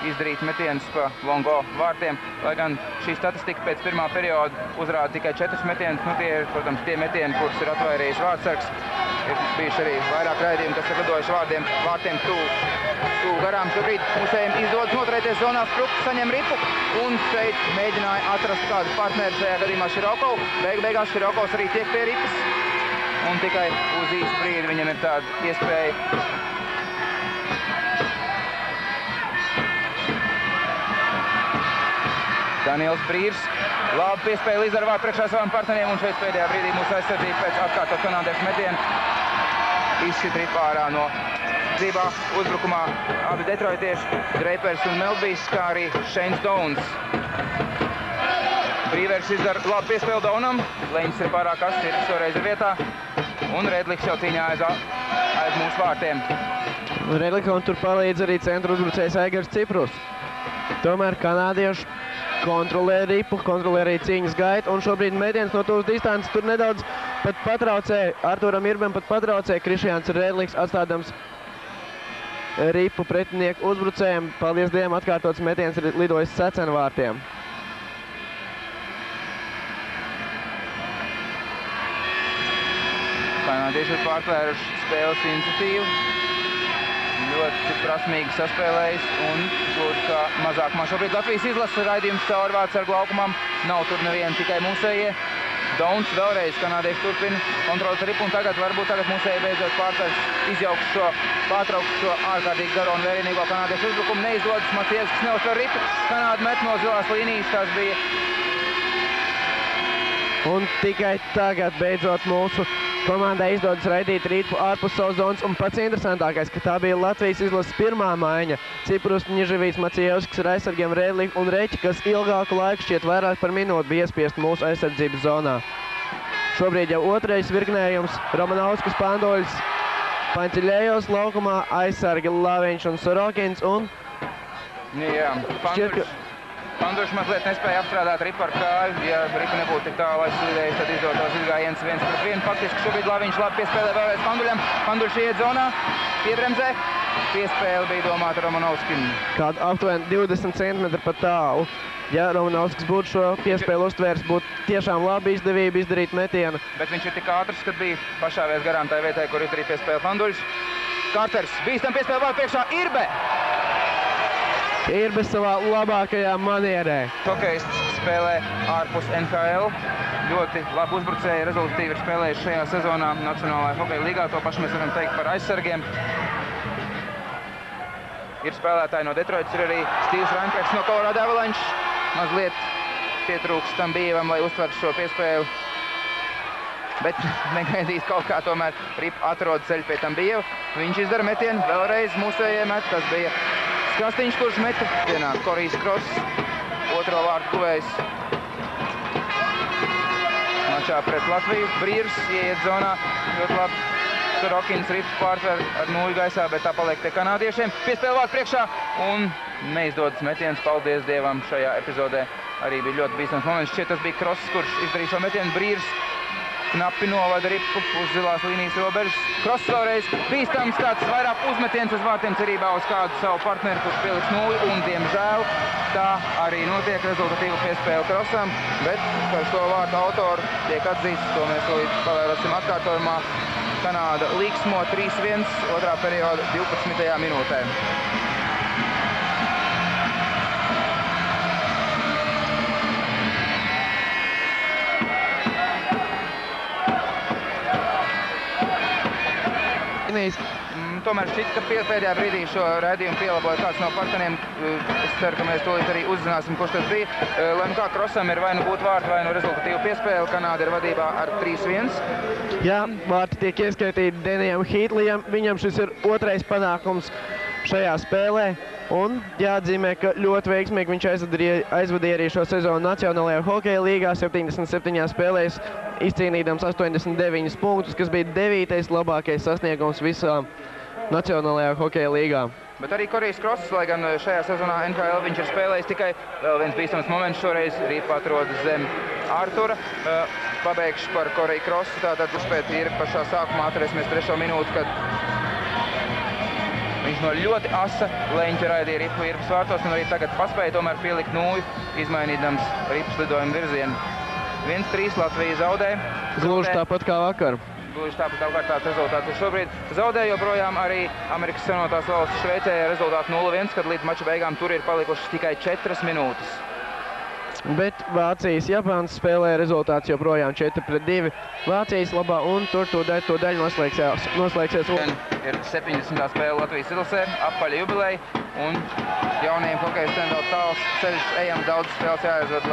izdarīt metienus pa Longo vārtiem, lai gan šī statistika pēc pirmā perioda uzrāda tikai 4 metienus. Nu, tie ir, protams, tie metieni, kurus ir atvairījis vārtsargs. Ir bijuši arī vairāk raidījumi, kas ir lidojuši vārtiem tuvu garām. Šobrīd mūsējiem izdodas noturēties zonā, Sprukts saņem Ripu un šeit mēģināja atrast kādu partneri, šajā gadījumā Širokovu. Beigās Širokovs arī tiek pie Ripas un tikai uz īsu brīdi viņam ir tāda iespēja. Daniels Brīrs labi piespēja izdara vārtu priekšā savām partneriem un šeit pēdējā brīdī mūsu aizsardzība pēc atkārtot kanādiešu metienu izšķiet Ripu ārā no dzīvā uzbrukumā. Abi detroitieši, Dreipers un Melbijs, kā arī Šeins Downs. Brīvers izdara labi piespēli Downam, Leņķis ir pārāk asts, ir šoreiz ir vietā un Redliks jau cīņā aiz mūsu vārtiem. Redlikam tur palīdz arī centru uzbrucējs Aigars Ciprus. Tomēr kanādieši kontrolē Ripu, kontrolē arī cīņas gaitu, un šobrīd metiens no tuvas distances tur nedaudz pat patraucē, Arturam Irbam pat patraucē, Krišjāns Redliks atstādams Ripu pretinieku uzbrucējiem. Paldies Dievam, atkārtots metiens ir lidojis secenu vārtiem. Kanādieši ir pārtvēruši spēles iniciatīvu. ļoti prasmīgi saspēlējis un gluži kā mazākumā. Šobrīd Latvijas izlases raidījums caur Vārtsargu laukumam. Nav tur neviena, tikai mūsējie. Dauns vēlreiz kanādieši turpina kontrolas ripu, un tagad mūsēji beidzot pārtrauks šo ārkārtīgi garo un vērienīgo kanādiešu uzbrukumu. Neizdodas, Macievskis neuztver ripu, Kanāda met no zilās līnijas, tās bija. Un tikai tagad beidzot mūsu komandai izdodas raidīt ripu ārpus savas zonas, un pats interesantākais, ka tā bija Latvijas izlases pirmā maiņa. Ciprus, Ņiževīts, Macievskis ar aizsargiem Redli un Reķi, kas ilgāku laiku šķiet vairāk par minūti bija iespiest mūsu aizsardzības zonā. Šobrīd jau otrais virknējums – Romanovskis, Pandoļs, Paņķiļējos laukumā, aizsargi Laviņš un Sorokins, un Jā, Panduļs mazliet nespēja apstrādāt ripu ar kāju. Ja ripa nebūtu tik tālu aizslidējis, tad izdotos izgājiens 1-1. Faktiski šobrīd Laviņš labi piespēlē vēlreiz Panduļam. Panduļš iet zonā, piebremzē. Piespēle bija domāta Romanovskim. Kādu aptuveni 20 cm pat tālu. Ja Romanovskis būtu šo piespēli uztvērs, būtu tiešām labi izdevība izdarīt metienu. Bet viņš ir tik ātrs, kad bija pašāvies garām tai vietai, kur izdarīja piespēli Panduļs. Kārters, bīstam piespēle vēl priekšā Irbe! Irbe savā labākajā manierē. Hokejists spēlē ārpus NHL. Ļoti labi uzbrucēji, rezultatīvi ir spēlējuši šajā sezonā Nacionālajā hokeja līgā. To pašu mēs varam teikt par aizsargiem. Ir spēlētāji no Detroitas, ir arī Stīvs Reinkreks no Colorado Avalanche. Mazliet pietrūks tam Bijevam, lai uztvertu šo piespēli. Bet negaidīt kaut kā tomēr ripa atrod ceļu pie tam Bijeva. Viņš izdara metienu, vēlreiz mūsējie met, tas bija Skastiņš, kurš meta. Pienāk Korijs Kross, otro vārdu guvējs. Mačā pret Latviju. Brīrs ieiet zonā, ļoti labi. Sorokins ripu pārtver ar nūju gaisā, bet tā paliek pie kanādiešiem. Piespēle vārdu priekšā un neizdodas metiens. Paldies Dievam, šajā epizodē arī bija ļoti bīstams moments. Šķiet, tas bija Kross, kurš izdarīja šo metienu. Brīrs knapi novada ripu uz zilās līnijas robežas. Kross vēlreiz bīstams, tāds vairāk uzmetiens uz vārtiem cerībā uz kādu savu partneri, kurš pieliks nūju, un diemžēl tā arī notiek rezultatīva piespēle Krossam, bet par šo vārtu autoru tiek atzīsts, to mēs līdz pavērosim atkārtojumā. Kanāda līksmo 3-1, otrā perioda 12. minūtē. Tomēr šķiet, ka pēdējā brīdī šo raidījumu pielaboja kāds no partneriem. Es ceru, ka mēs tūlīt arī uzzināsim, kurš tas bija. Lai nu kā Krossam ir vai nu būt vārti, vai nu rezultatīva piespēle. Kanāda ir vadībā ar 3-1. Jā, vārti tiek ieskaitīti Denijam Hītlijam. Viņam šis ir otrais panākums šajā spēlē. Un jāatzīmē, ka ļoti veiksmīgi viņš aizvadīja arī šo sezonu Nacionālajā hokeja līgā, 77 spēlēs, izcīnīdams 89 punktus, kas bija 9. labākais sasniegums visā Nacionālajā hokeja līgā. Bet arī Korijs Kross, lai gan šajā sezonā NHL viņš ir spēlējis tikai vēl viens bīstams moments šoreiz, ripa atrodas zem Artura. Pabeigšu par Koriju Krossu, tātad uzspēt ir pašā sākumā atcerēsimies 3. minūti, kad viņš no ļoti asa leņķa raidīja ripu Irpas vārtos, un arī tagad paspēja tomēr pielikt nūju, izmainīdams ripas lidojumu virzienu. 1-3 Latvija zaudē. Gluži tāpat kā vakar. Gluži tāpat kā vakar tāds rezultāts ir šobrīd. Zaudē joprojām arī Amerikas Savienotās valstis Šveicē rezultātu 0-1, kad līdz mača beigām tur ir palikušas tikai 4 minūtes. Bet Vācijas-Japāns spēlē rezultāts joprojām 4-2. Vācijas labā un tur to daļu noslēgsies. Ir 70. spēle Latvijas izlasē, apaļa jubileja, un jaunajiem hokejistiem vēl tāls ceļš ejam, daudz spēles jāaizved,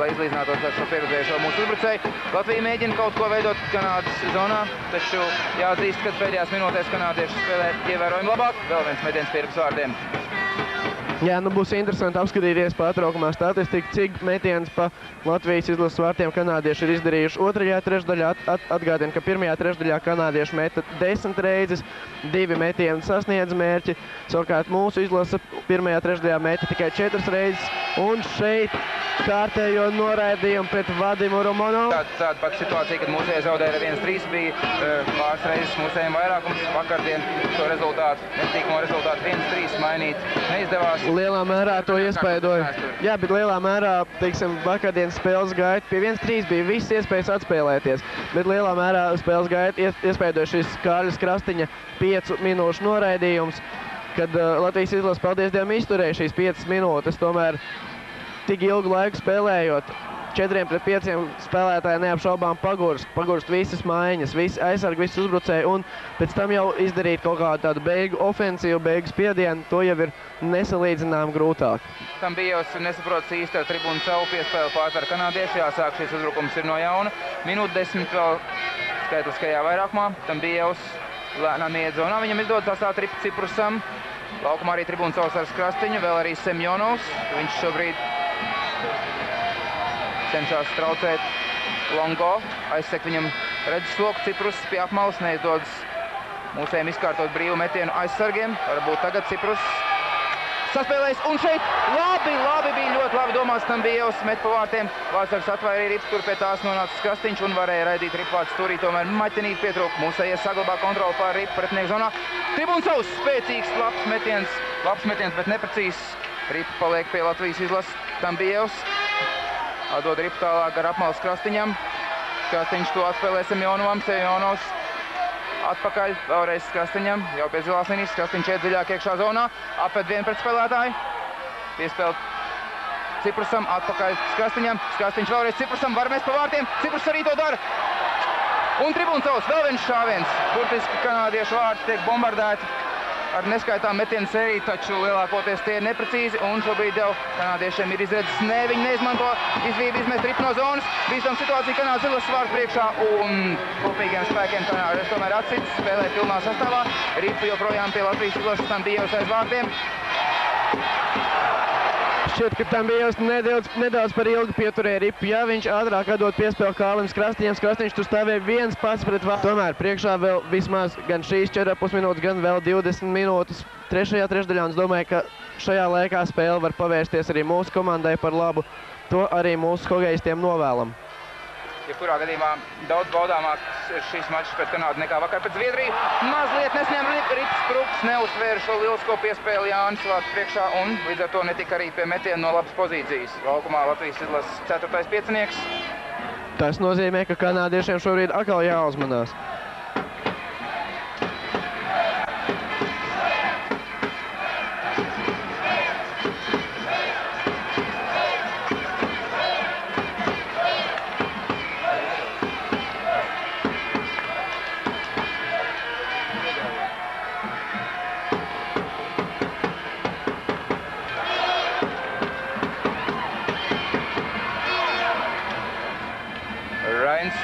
lai izlīdzinātos ar šo pieredzējušo mūsu uzbrucēju. Latvija mēģina kaut ko veidot Kanādas zonā, taču jāatzīst, ka pēdējās minūtēs kanādieši spēlē ievērojami labāk. Vēl viens metiens pie Irpas vārdiem. Jā, nu būs interesanti apskatīties pārtraukumā statistiku, cik metiens pa Latvijas izlases vārtiem kanādieši ir izdarījuši otrajā trešdaļā. Atgādina, ka pirmajā trešdaļā kanādieši meta 10 reizes, 2 metieni sasniedz mērķi. Savukārt mūsu izlase pirmajā trešdaļā meta tikai 4 reizes. Un šeit kārtējo noraidījumu pret Vadimu Romanovs. Tāda pati situācija, kad mūsēji zaudēja 1-3, bija pāris reizes mūsējiem vairākums. Vakardien šo rezultātu, netīkamo rezultātu 1-3 mainīt neizdevās. Lielā mērā to iespaidoja. Jā, bet lielā mērā, teiksim, vakardienas spēles gaita pie 1-3 bija viss iespējas atspēlēties. Bet lielā mērā spēles gaita iespaidoja šis Kārļas Krastiņa 5 minūšu noraidījums. kad Latvijas izlase, paldies Dievam, izturēja šīs 5 minūtes, tomēr tik ilgu laiku spēlējot, 4 pret 5 spēlētāji neapšaubām pagurst visas maiņas, visi aizsargi, visi uzbrucēji, un pēc tam jau izdarīt kaut kādu tādu beigu ofensīvu, beigu spiedienu, to jau ir nesalīdzinām grūtāk. Tam bija jau nesaprotas īsti ar tribūnu savu piespēli pārtver kanādieši, jāsāk šis uzbrukums ir no jauna. Minūte 10 vēl skaitliskajā vairākumā, tam bija jau lēnām iet zonā, viņam izdodas atstāt ripu Ciprusam. Laukumā arī tribūnu savs ar Krastiņu, vēl arī Semjonovs, viņš šobrīd cenšas traucēt Longo, aizsekt viņam redzes sloku, Ciprus pie apmalas, neizdodas mūsējiem izkārtot brīvu metienu aizsargiem, varbūt tagad Ciprus saspēlējis, un šeit labi bija ļoti labi domāts, tam bija jau met pa vārtiem, Vārtsargs atvairīja rips, tur pie tās nonāca Krastiņš un varēja raidīt ripvārts turī, tomēr maķenīt pietrūk, mūsējie saglabā kontroli pār ripu pretinieku zonā, tribūns savs, spēcīgs, labs metiens, bet neprecīzs, ripa paliek pie Latvijas izlases, tam bija jau atdod ripu tālāk gar apmalas Krastiņam. Krastiņš to atspēlē Semjonovam. Semjonovs atpakaļ vēlreiz Krastiņam. Jau pie zilās līnijas. Krastiņš iet dziļāk iekšā zonā. Apved vienu pret spēlētāju. Piespēl Ciprusam. Atpakaļ Krastiņam. Krastiņš vēlreiz Ciprusam. Var mest pa vārtiem. Ciprus arī to dara. Un tribūns savs. Vēl viens šāviens. Burtiski kanādiešu vārti tiek bombardēti ar neskaitām metienu sēriju, taču lielākoties tie ir neprecīzi, un šobrīd jau kanādiešiem ir izredzes. Nē, viņi neizmanto izdevību izmest ripu no zonas. Bīstam situācija Kanādas izlases vārtu priekšā, un kopīgiem spēkiem kanādieši tomēr atsits, spēlē pilnā sastāvā. Ripu joprojām pie Latvijas izlases, tam bija jau aiz vārtiem. Šķiet, ka tam bija nedaudz par ilgu pieturēja ripu. Ja viņš ātrāk atdod piespēli Kārlim Krastiņam, Krastiņš tur stāvēja viens pats pret vārtu. Tomēr priekšā vēl vismaz gan šīs 4,5 minūtes, gan vēl 20 minūtes trešajā trešdaļā. Un es domāju, ka šajā laikā spēle var pavērsties arī mūsu komandai par labu. To arī mūsu hokeistiem novēlam. Jebkurā gadījumā daudz baudāmāks ir šīs mačs pret Kanādu nekā vakar pret Zviedriju. Mazliet nesņem rips Kruks, neuztvēra šo lielisko piespēli Jānis vārtu priekšā un līdz ar to netika arī pie metiena no labas pozīcijas. Laukumā Latvijas izlases 4. piecinieks. Tas nozīmē, ka kanādiešiem šobrīd atkal jāuzmanās.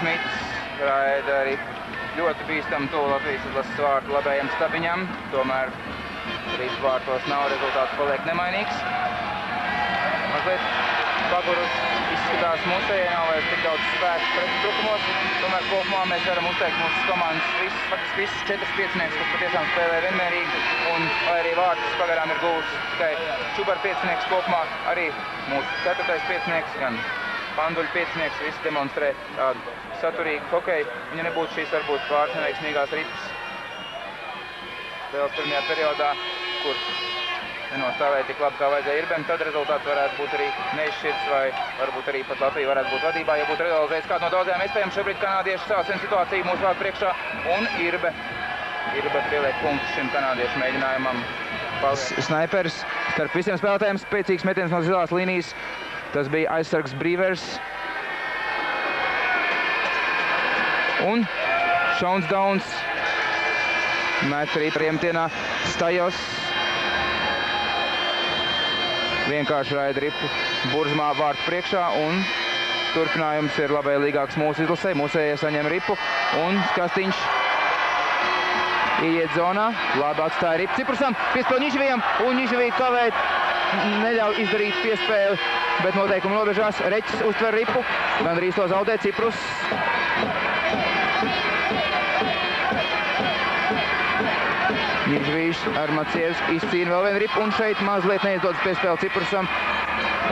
Smits raida arī ļoti bīstam to Latvijas izlases vārtu labējiem stabiņam, tomēr rīt vārtos nav, rezultāts paliek nemainīgs. Mazliet pagurus izskatās mūsējiem, nav vairs tik daudz spēku pretuzbrukumos, tomēr kopumā mēs varam uzteikt mūsu komandas visas 4 piecinieks, kas patiešām spēlē vienmērīgi, un lai arī vārtus pagarām ir guvis tikai Čubar piecinieks kopumā, arī mūsu 4. piecinieks, gan Panduļu piecinieks, visi demonstrē tādu saturīgu hokeju. Ja nebūtu šīs varbūt pāris neveiksmīgās ripas spēles pirmajā periodā, kur nenostāvēja tik labi, kā vajadzēja Irbem, tad rezultāts varētu būt arī neizšķirts, vai varbūt arī pat Latvija varētu būt vadībā, ja būtu realizējis kādu no daudzajām iespējām. Šobrīd kanādieši savas situāciju mūsu vārtu priekšā, un Irbe pieliek punktus šim kanādiešu mēģinājumam. Snaiperis starp visiem spēlētājiem, spēcīgs metiens no zilās līnijas. Tas bija aizsargs Brīvers. Un Šauns Dauns met arī par iemetienā Stajos. Vienkārši raida ripu Burzmā vārtu priekšā un turpinājums ir labvēlīgāks mūsu izlasē. Mūsējie saņem ripu un Krastiņš ieiet zonā. Labi atstāja ripu Ciprusam, piespēl Nižvijam un Nižvija kavēt neļauj izdarīt piespēli, bet noteikumi robežās. Reķis uztver ripu, gandrīz to zaudē Ciprus. Nižvijs ar Macievski izcīna vēl vienu ripu un šeit mazliet neizdodas piespēli Ciprusam.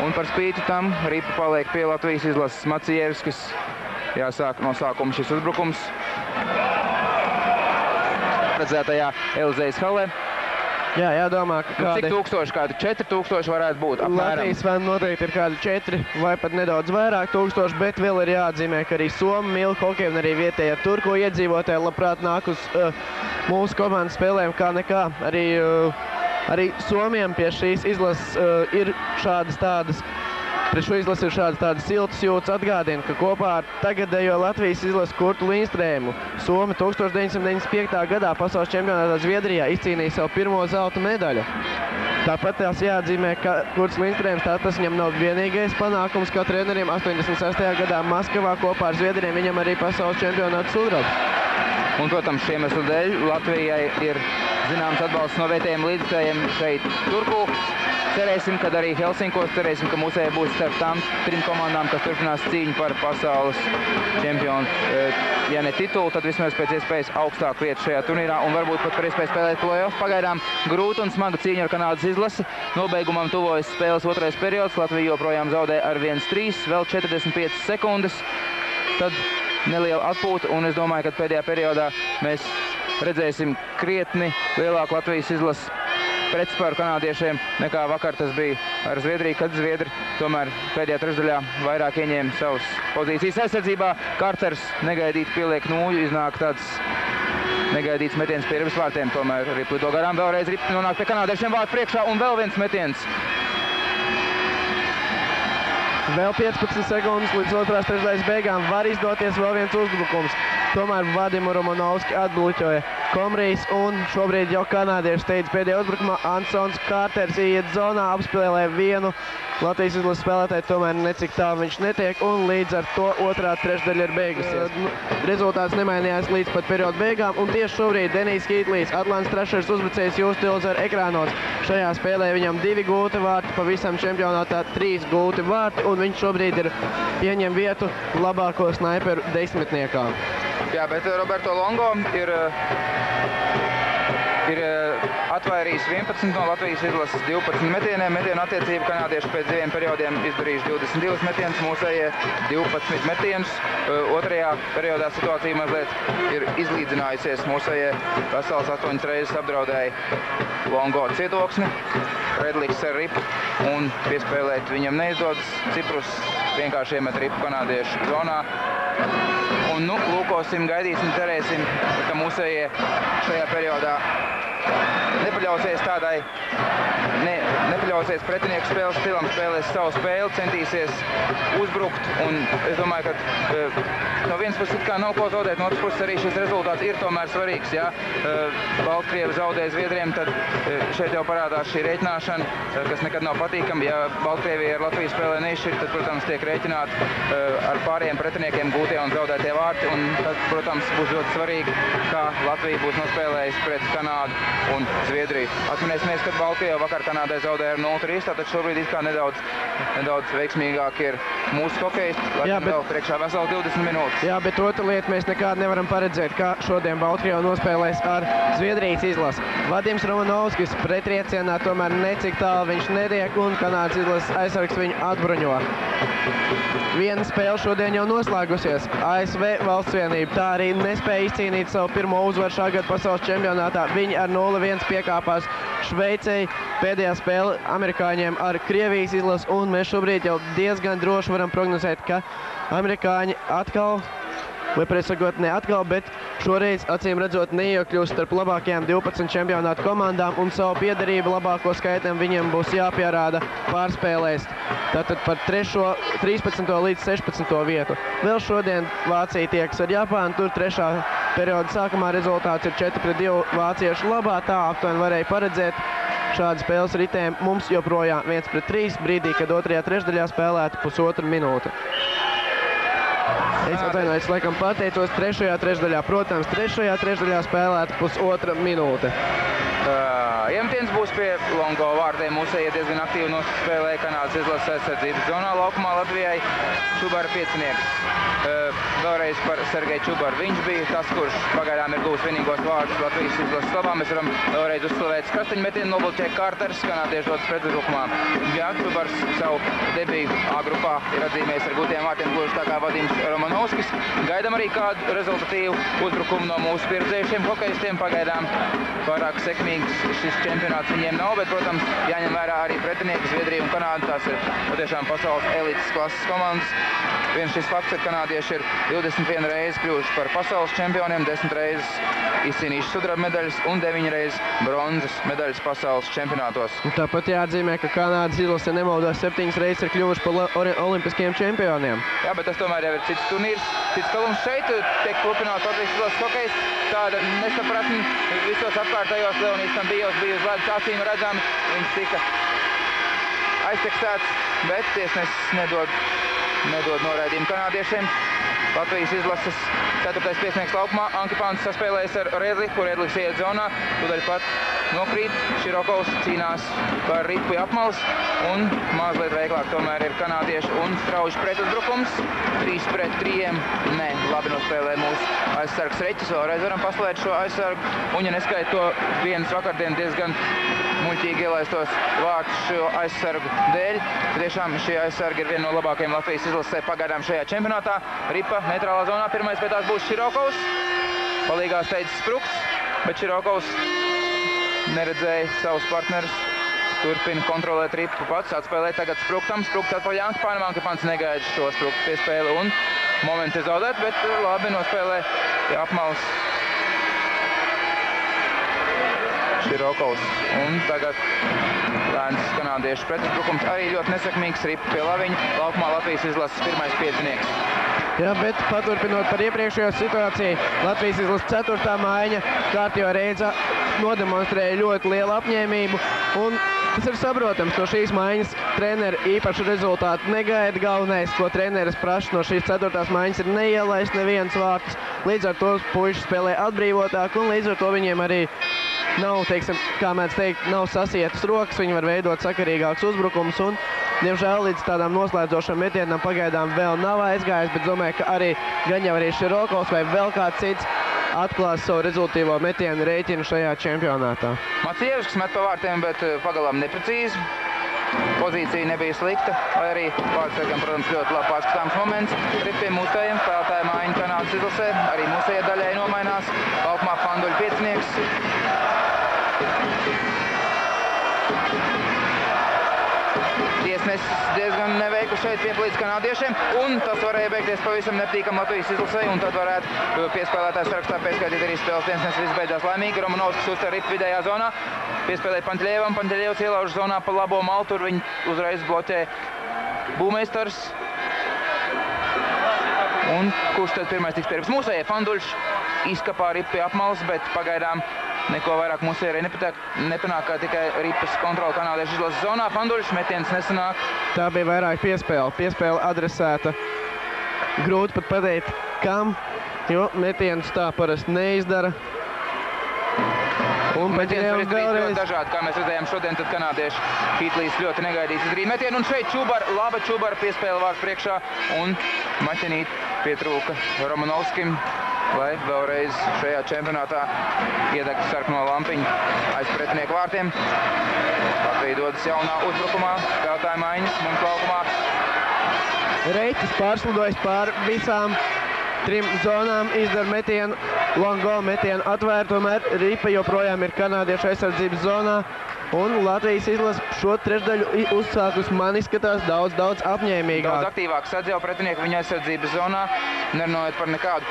Un par spīti tam ripa paliek pie Latvijas izlases Macievskis. Jāsāk no sākuma šis uzbrukums. Redzētajā Elizejas halē. Jā, jādomā, ka kādi... Cik tūkstoši, kādi 4000 varētu būt apmēram? Latvijas fani noteikti ir kādi 4 vai pat nedaudz vairāk tūkstoši, bet vēl ir jāatzīmē, ka arī Somi mīl hokeju un arī vietējie turko iedzīvotāji labprāt nāk uz mūsu komandas spēlēm kā nekā. Arī Arī Somijam pie šīs izlases ir tādas pret šo izlasi ir tādas siltas jūtas. Atgādina, ka kopā ar tagadējo Latvijas izlasi Kurtu Lindstrēmu Somi 1995. gadā pasaules čempionātā Zviedrijā izcīnīja savu pirmo zelta medaļu. Tāpat tās jāatzīmē, ka Kurts Lindstrēms tas viņam nav vienīgais panākums, kā treneriem 86. gadā Maskavā kopā ar Zviedriem viņam arī pasaules čempionāta sudrabs. Un, protams, šiem iemeslu dēļ Latvijai ir zināms atbalsts no vietējiem līdzekļiem šeit Turku. Cerēsim, ka arī Helsinkos, cerēsim, ka mūsēji būs starp tām 3 komandām, kas turpinās cīņu par pasaules čempionu. Ja ne titulu, tad vismaz pēc iespējas augstāku vietu šajā turnīrā un varbūt pat par iespēju spēlēt play-off. Pagaidām grūta un smaga cīņa ar Kanādas izlasi. Nobeigumam tuvojas spēles otrais periods. Latvija joprojām zaudē ar 1-3, vēl 45 sekundes. Tad neliela atpūta, un es domāju, ka pēdējā periodā mēs redzēsim krietni lielāku Latvijas izlases pretspāru kanādiešiem nekā vakar tas bija ar Zviedriju, kad Zviedri tomēr pēdējā trešdaļā vairāk ieņēma savas pozīcijas aizsardzībā. Karters negaidīt pieliek nūju, iznāk tāds negaidīts metiens pie ribas vārtiem, tomēr arī plido garām. Vēlreiz ript nonāk pie kanādiešiem vārtu priekšā un vēl viens metiens. Vēl 15 sekundes līdz otrās trešdaļas beigām var izdoties vēl viens uzbrukums. Tomēr Vadimu Romanovski atbloķoja Komrijs un šobrīd jau kanādieši steidz pēdējā uzbrukumā. Ansons Kārters iet zonā, apspēlē vienu Latvijas izlases spēlētāju, tomēr necik tālu viņš netiek un līdz ar to otrā trešdaļa ir beigusies. Rezultāts nemainījās līdz pat periodu beigām un tieši šobrīd Denijs Kītlīs, Atlants trešais uzbrucējs jūsu televizoru ekrānos. Šajā spēlē viņam 2 gūti vārti, pavisam čempionātā 3 gūti vārti un viņš šobrīd ir ieņem vietu labāko snaiperu desmitniekā. Jā, bet Roberto Longo ir atvairījis 11 no Latvijas izlases 12 metieniem. Metienu attiecību kanādieši pēc 2 periodiem izdarījuši 22 metienus, mūsējie 12 metienus. Otrajā periodā situācija mazliet ir izlīdzinājusies. Mūsējie vesels 8 reizes apdraudēja Longo cietoksni. Redliks ar ripu un piespēlēt viņam neizdodas. Ciprus vienkārši iemet ripu kanādiešu zonā. Un, lūkosim, gaidīsim, cerēsim, ka mūsējie šajā periodā nepaļausies nepaļausies pretinieku spēles stilam, spēlēs savu spēli, centīsies uzbrukt. Un es domāju, ka no vienas puses kā nav ko zaudēt, no otras puses arī šis rezultāts ir tomēr svarīgs. Ja Baltkrievi zaudē Zviedriem, tad šeit jau parādās šī rēķināšana, kas nekad nav patīkama. Ja Baltkrievi ar Latviju spēlē neizšķirt, tad, protams, tiek rēķināti ar pārējiem pretiniekiem gūtie un zaudētie vārti. Un tad, protams, būs ļoti svarīgi, kā Latvija būs nospēlējusi pret Kanādu un Zviedriju. Atminēsimies, kad Baltkrievi vakar Kanādai zaudēja ar 0-3, tātad šobrīd it kā nedaudz veiksmīgāk ir mūsu hokejisti. Laikam vēl priekšā veseli 20 minūtes. Jā, bet otra lieta mēs nekādu nevaram paredzēt, kā šodien Baltkrievi nospēlēs ar Zviedrijas izlasi. Vadims Romanovskis pretriecienā tomēr necik tālu viņš netiek un Kanādas izlases aizsargs viņu atbruņo. Viena spēle šodien jau noslēgusies. ASV valstsvienība tā arī nespēja izcīnīt savu pirmo uzvaru šā gada pasaules čempionātā. Viņi ar 0-1 piekāpās Šveicei. Pēdējā spēle amerikāņiem ar Krievijas izlasi un mēs šobrīd jau diezgan droši varam prognozēt, ka amerikāņi atkal, vai precīzāk ne atkal, bet šoreiz acīm redzot neiekļūst starp labākajām 12 čempionātu komandām un savu piederību labāko skaitam viņiem būs jāpierāda pārspēlēs. Tātad par 13. līdz 16. vietu. Vēl šodien Vācija tiekas ar Japānu, tur trešā perioda sākumā rezultāts ir 4-2 vāciešu labā, tā aptuveni varēja paredzēt šādu spēles ritēm. Mums joprojām 1-3 brīdī, kad otrajā trešdaļā spēlēta pusotra minūte. Es atvainojos, laikam pateicos trešajā trešdaļā. Protams, trešajā trešdaļā spēlēta pusotra minūte. Iemetiens būs pie Longo vārtiem. Mūsējie diezgan aktīvi nospēlēja Kanādas izlases aizsardzības zonā laukumā Latvijai. Čubara piecinieks. Vēlreiz par Sergeju Čubaru. Viņš bija tas, kurš pagaidām ir gūs vienīgos vārdus Latvijas izlases labā. Mēs varam vēlreiz uzslavēt krastiņu metienu, nobloķē Kārters, kanādiešu dodas pretuzbrukumā. Jā, Čubars savu debiju A grupā ir atzīmējis ar gūtiem vārtiem, gluži tā kā Vadims Romanovskis. Gaidam arī kādu rezultatīvu uzbrukumu no mūsu pieredzējušiem hokejistiem. Pagaidām pārāk sekmīgs šis čempionāts viņiem nav, bet, protams, jāņem vērā arī pretinieki Zviedrija un Kanāda. Tās ir patiešām pasaules elites klases komandas. Viens šis fakts ir, kanādieši ir 21 reizes kļuvuši par pasaules čempioniem, 10 reizes izcīnījuši sudraba medaļas un 9 reizes bronzas medaļas pasaules čempionātos. Tāpat jāatzīmē, ka Kanādas izlase nemaldos 7 reizes ir kļuvuši par olimpiskiem čempioniem. Jā, bet tas tomēr jau ir cits turnīrs, cits kalums. Šeit tiek turpināts Latvijas izlases hokejs. Tāda nesapratne visos apkārtējos. Leonīds Tambijovs bija uz ledus acīm redzami. Viņš tika aizteksēts, bet tiesnesis nedod noraidījumu kanādiešiem. Latvijas izlases 4. piesnieks laukumā. Ankipāns saspēlējas ar Redliku, kur Redliks iet zonā. Tūdaļ pat nokrīt. Širokovs cīnās par ripu apmals. Un mazliet veiklāk tomēr ir kanādieši un strauji pretuzbrukums. 3-3. Nē, labi nospēlē mūsu aizsargs Reķis. Vēlreiz varam paslēgt šo aizsargu. Un ja neskait to vienas vakardien diezgan muļķīgi ielaistos vārtus šo aizsargu dēļ. Tiešām šie aizsargi ir viena no labākajiem Latvijas izlasē pagaidām šajā čempionātā. Ripa neitrālā zonā, pirmais pēc tās būs Širokovs. Palīgā steidzas Sprukts, bet Širokovs neredzēja savus partnerus. Turpina kontrolēt Ripu pats, atspēlē tagad Spruktam. Sprukts atpakaļ Ankipānam, Ankipāns negaida šo Spruktu piespēli un momenti zaudēt, bet labi nospēlē apmals Širokovs. Un tagad lēns kanādiešu pretuzbrukums arī ļoti nesekmīgs. Ripa pie laviņa. Laukumā Latvijas izlases pirmais piecinieks. Jā, bet paturpinot par iepriekšējo situāciju, Latvijas izlases 4. maiņa kārtībā reize nodemonstrēja ļoti lielu apņēmību. Un tas ir saprotams, no šīs maiņas treneri īpaši rezultātu negaida. Galvenais, ko treneris prasa no šīs 4. maiņas, ir neielaist neviens vārtus. Līdz ar to puiši spēlē atbrīvotāk un līdz ar to viņiem arī nav, teiksim, kā mēdz teikt, nav sasietas rokas, viņi var veidot sakarīgākus uzbrukumus un, diemžēl, līdz tādām noslēdzošām metienām pagaidām vēl nav aizgājis, bet domāju, ka arī gan jau arī Širokovs vai vēl kāds cits atklās savu rezultīvo metienu rēķinu šajā čempionātā. Macievskis met pa vārtiem, bet pagalām neprecīzi. Pozīcija nebija slikta, vai arī vārdsargam, protams, ļoti labi pārskatāms moments. Ripiem mūsējiem, spēlētāja mājiņa Kanādas izlasē, arī mūsējie daļai nomainās. Laukumā Fanduļa piecinieks. Tiesnesis diezgan neveikli šeit piepalīdz kanādiešiem, un tas varēja beigties pavisam nepatīkam Latvijas izlasē, un tad varētu piespēlētājs sarakstā pieskaitīt arī spēles tiesnesis. Viss beidzās laimīgi. Romanovskis uztver Ripu vidējā zonā, piespēlēja Panteļievam. Panteļievs ielauž zonā pa labo malu, tur viņi uzreiz bloķē Būmeistars. Un kurš tad pirmais tiks pieraksts? Mūsējie Fanduļš izkapā Ripu pie apmalas, bet pagaidām neko vairāk mūsējie arī nepanāk, kā tikai Ripas kontrola kanādiešu izlases zonā. Fanduļš metiens nesanāk. Tā bija vairāk piespēle. Piespēle adresēta. Grūti pat pateikt, kam, jo metiens tā parasti neizdara. Un metiens var izdarīt ļoti dažādi, kā mēs redzējām šodien, tad kanādieši Hitlīs ļoti negaidīs izdarīt metienu. Un šeit Čubara, laba Čubara piespēle vārds priekšā un maķenīt pietrūka Romanovskim, lai vēlreiz šajā čempionātā iedegtu sarkano lampiņu aiz pretinieku vārtiem. Latvija dodas jaunā uzbrukumā, spēlētāja maiņas mums laukumā. Reiķis pārslidojas pār visām 3 zonām, izdara metienu, long goal metienu atvērt, tomēr Ripa joprojām ir kanādiešu aizsardzības zonā. Un Latvijas izlase šo trešdaļu uzsākus man izskatās daudz apņēmīgāk. Daudz aktīvāk sadz jau pretinieku viņa aizsardzības zonā, nerunājot par nekādu.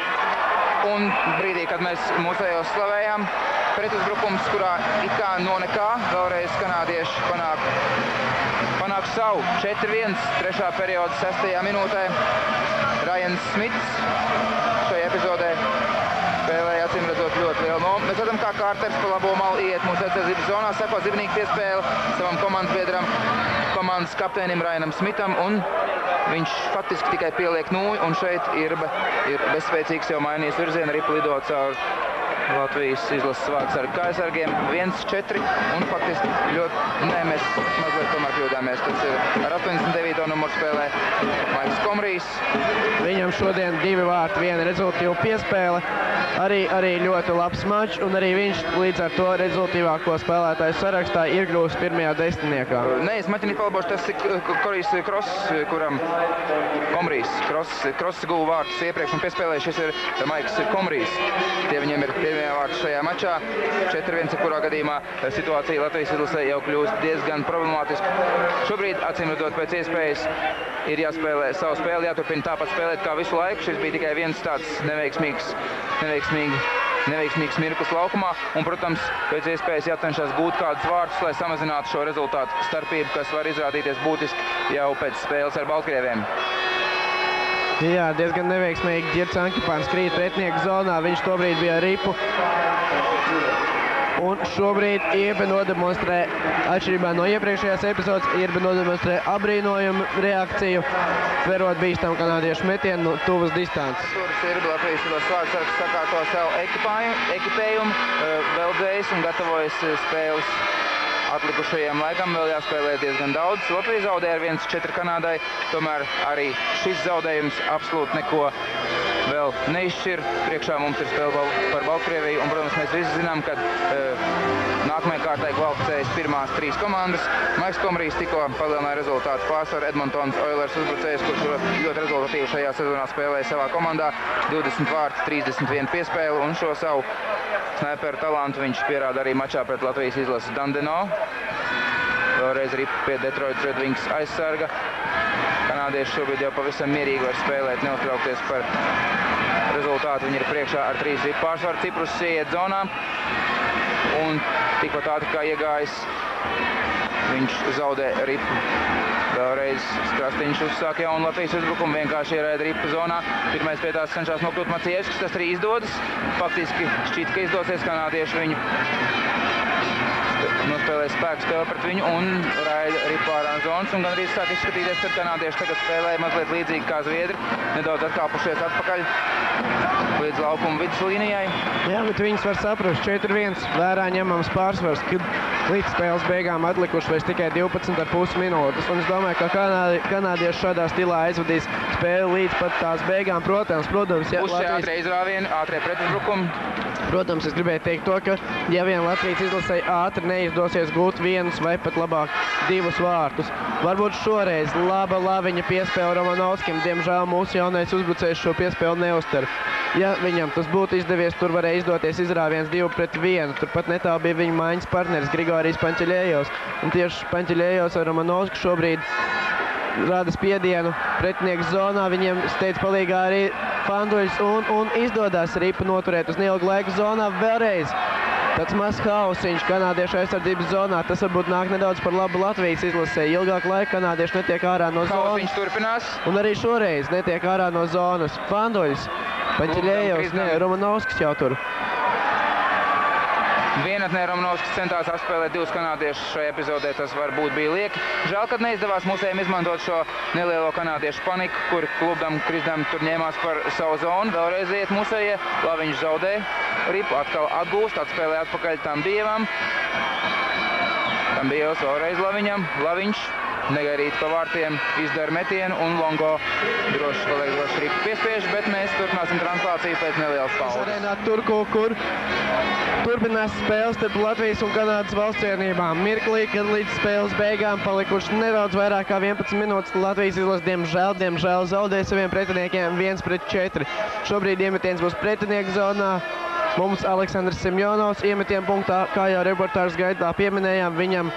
Un brīdī, kad mēs mūsējos slavējām, pretuzbrukums, kurā it kā no nekā, vēlreiz kanādieši panāk savu 4-1, 3. perioda 6. minūtē. Rajans Smits šajā epizodē spēlēja acīm redzot ļoti lielu nomu. Mēs redzam, kā Kārters pa labo malu iet mūsu aizsardzības zonā, sako zibnīgi piespēle savam komandas biedram, komandas kapteinim Rajanam Smitam, un viņš faktiski tikai pieliek nūju, un šeit Irba ir bezspēcīgs, jau mainījis virzienu, Ripa lido caur Latvijas izlases vārdsargu kājasargiem 1-4, un faktiski ļoti, mēs mazliet tomēr kļūdāmies. Tas ir ar 89. numuru spēlē Maiks Komrijs. Viņam šodien 2 vārti, 1 rezultīva piespēle. Arī ļoti labs mačs, un arī viņš līdz ar to rezultīvāko spēlētāju sarakstā iekļūs pirmajā desmitniekā. Nē, es maķinīt palbošu, tas ir Korijs Kross, kuram Komrijs. Kross guva vārtus iepriekš un piespēlējušies ir Maiks Komrijs. Tie viņiem ir pirmajā vārtā šajā mačā. 4-1, kurā gadījumā situācija Latvijas izlasē jau kļūst diezgan problemātiska. Šobrīd, acīmredzot, pēc iespējas ir jāspēlē savu spēli, jāturpina tāpat spēlēt kā visu laiku. Šis bija tikai viens tāds neveiksmīgs mirklis laukumā. Un, protams, pēc iespējas jācenšas gūt kādus vārtus, lai samazinātu šo rezultātu starpību, kas var izrādīties būtiski jau pēc spēles ar Baltkrieviem. Jā, diezgan neveiksmīgi. Ģirds Ankipāns krīt pretinieku zonā. Viņš tobrīd bija ar ripu. Un šobrīd Ierbe nodemonstrē, atšķirībā no iepriekšējās epizodes, Ierbe nodemonstrē abrīnojumu reakciju, tverot bīstam kanādiešu metienu no tuvas distances. Turis Ierbe Latvijas vārdsargs sakārto savu ekipējumu, vēl dzējis un gatavojas spēles atlikušajiem laikam. Vēl jāspēlē diezgan daudz. Latvija zaudē ar 1-4 Kanādai, tomēr arī šis zaudējums absolūti neko vēl neizšķir. Priekšā mums ir spēle par Baltkrieviju, un, protams, mēs visi zinām, ka nākamajai kārtai kvalificējas pirmās 3 komandas. Maiks Komrijs tikko palielināja rezultātu pārsvaru. Edmontons Oilers uzbrucējs, kurš ļoti rezultatīvi šajā sezonā spēlēja savā komandā. 20 vārti, 31 piespēli, un šo savu snaiperu talantu viņš pierāda arī mačā pret Latvijas izlases Dandeno. Vēlreiz ripa pie Detroit Red Wings aizsarga. Kanādieši šobrīd jau pavisam mierīgi var spēlēt, neuztraukties par rezultātu. Viņi ir priekšā ar 3 ripu pārsvaru. Ciprus ieiet zonā un tikpat ātri kā iegājis, viņš zaudē ripu. Vēlreiz Krastiņš uzsāk jaunu Latvijas uzbrukumu, vienkārši ieraida ripu zonā. Pirmais pie tās cenšas nokļūt Macievskis, tas arī izdodas. Faktiski šķiet, ka izdosies, kanādieši viņu nospēlē spēku spēli pret viņu un raida ripu ārā no zonas. Un gan arī sāk izskatīties, ka kanādieši tagad spēlēja mazliet līdzīgi kā zviedri, nedaudz atkāpušies atpakaļ līdz laukuma vidus līnijai. Jā, bet viņus var saprast, 4-1 vērā ņemams pārsvars, kad līdz spēles beigām atlikuši vairs tikai 12,5 minūtes. Un es domāju, ka kanādieši šādā stilā aizvadīs spēli līdz pat tās beigām. Protams, ja Uz šie ātrie izrāvieni, ātrie pretuzbrukumi. Protams, es gribēju teikt to, ka ja vien Latvijas izlasei ātri neizdosies gūt vienus vai pat labāk 2 vārtus. Varbūt šoreiz laba laviņa piespēle Romanovskim. Diemžēl mūsu jaunais uzbrucējs šo piespēli neuztver. Ja viņam tas būtu izdevies, tur varēja izdoties izrāviens 2-1. Turpat netālu bija viņa maiņas partneris Grigorijs Panķeļējos. Un tieši Panķeļējos ar Romanovsku šobrīd rada spiedienu pretinieku zonā. Viņiem steidz palīgā arī Fanduļs un izdodas ripu noturēt uz neilgu laiku zonā vēlreiz. Tāds mazs hausiņš kanādiešu aizsardzības zonā. Tas varbūt nāk nedaudz par labu Latvijas izlasē. Ilgāku laiku kanādieši netiek ārā no zonas. Hausiņš turpinās. Un arī šoreiz netiek ārā no zonas. Fanduļs, Paņķeļējos, Romanovskis jau tur. Vienatnē Romanovskis centās apspēlēt 2 kanādiešus šajā epizodē, tas varbūt bija lieki. Žēl, kad neizdevās mūsējiem izmantot šo nelielo kanādiešu paniku, kur klubdam Krisdam tur ņēmās par savu zonu. Vēlreiz iet mūsējie, Laviņš zaudē ripu, atkal atgūst, atspēlē atpakaļ Tambievam. Tambievs vēlreiz Laviņam, Laviņš negaidīt pa vārtiem, izdara metienu un Longo droši ripu piespiež, bet mēs turpināsim translāciju pēc nelielas pauzes. Arēnā Turku, kur turpinās spēles starp Latvijas un Kanādas valstsienībām. Mirklī, kad līdz spēles beigām palikuši nedaudz vairāk kā 11 minūtes, Latvijas izlase diemžēl zaudē saviem pretiniekiem 1-4. Šobrīd iemetiens būs pretinieku zonā. Mums Aleksandrs Semjonovs iemetienu punktā, kā jau reportāžas gaitā pieminējām, viņam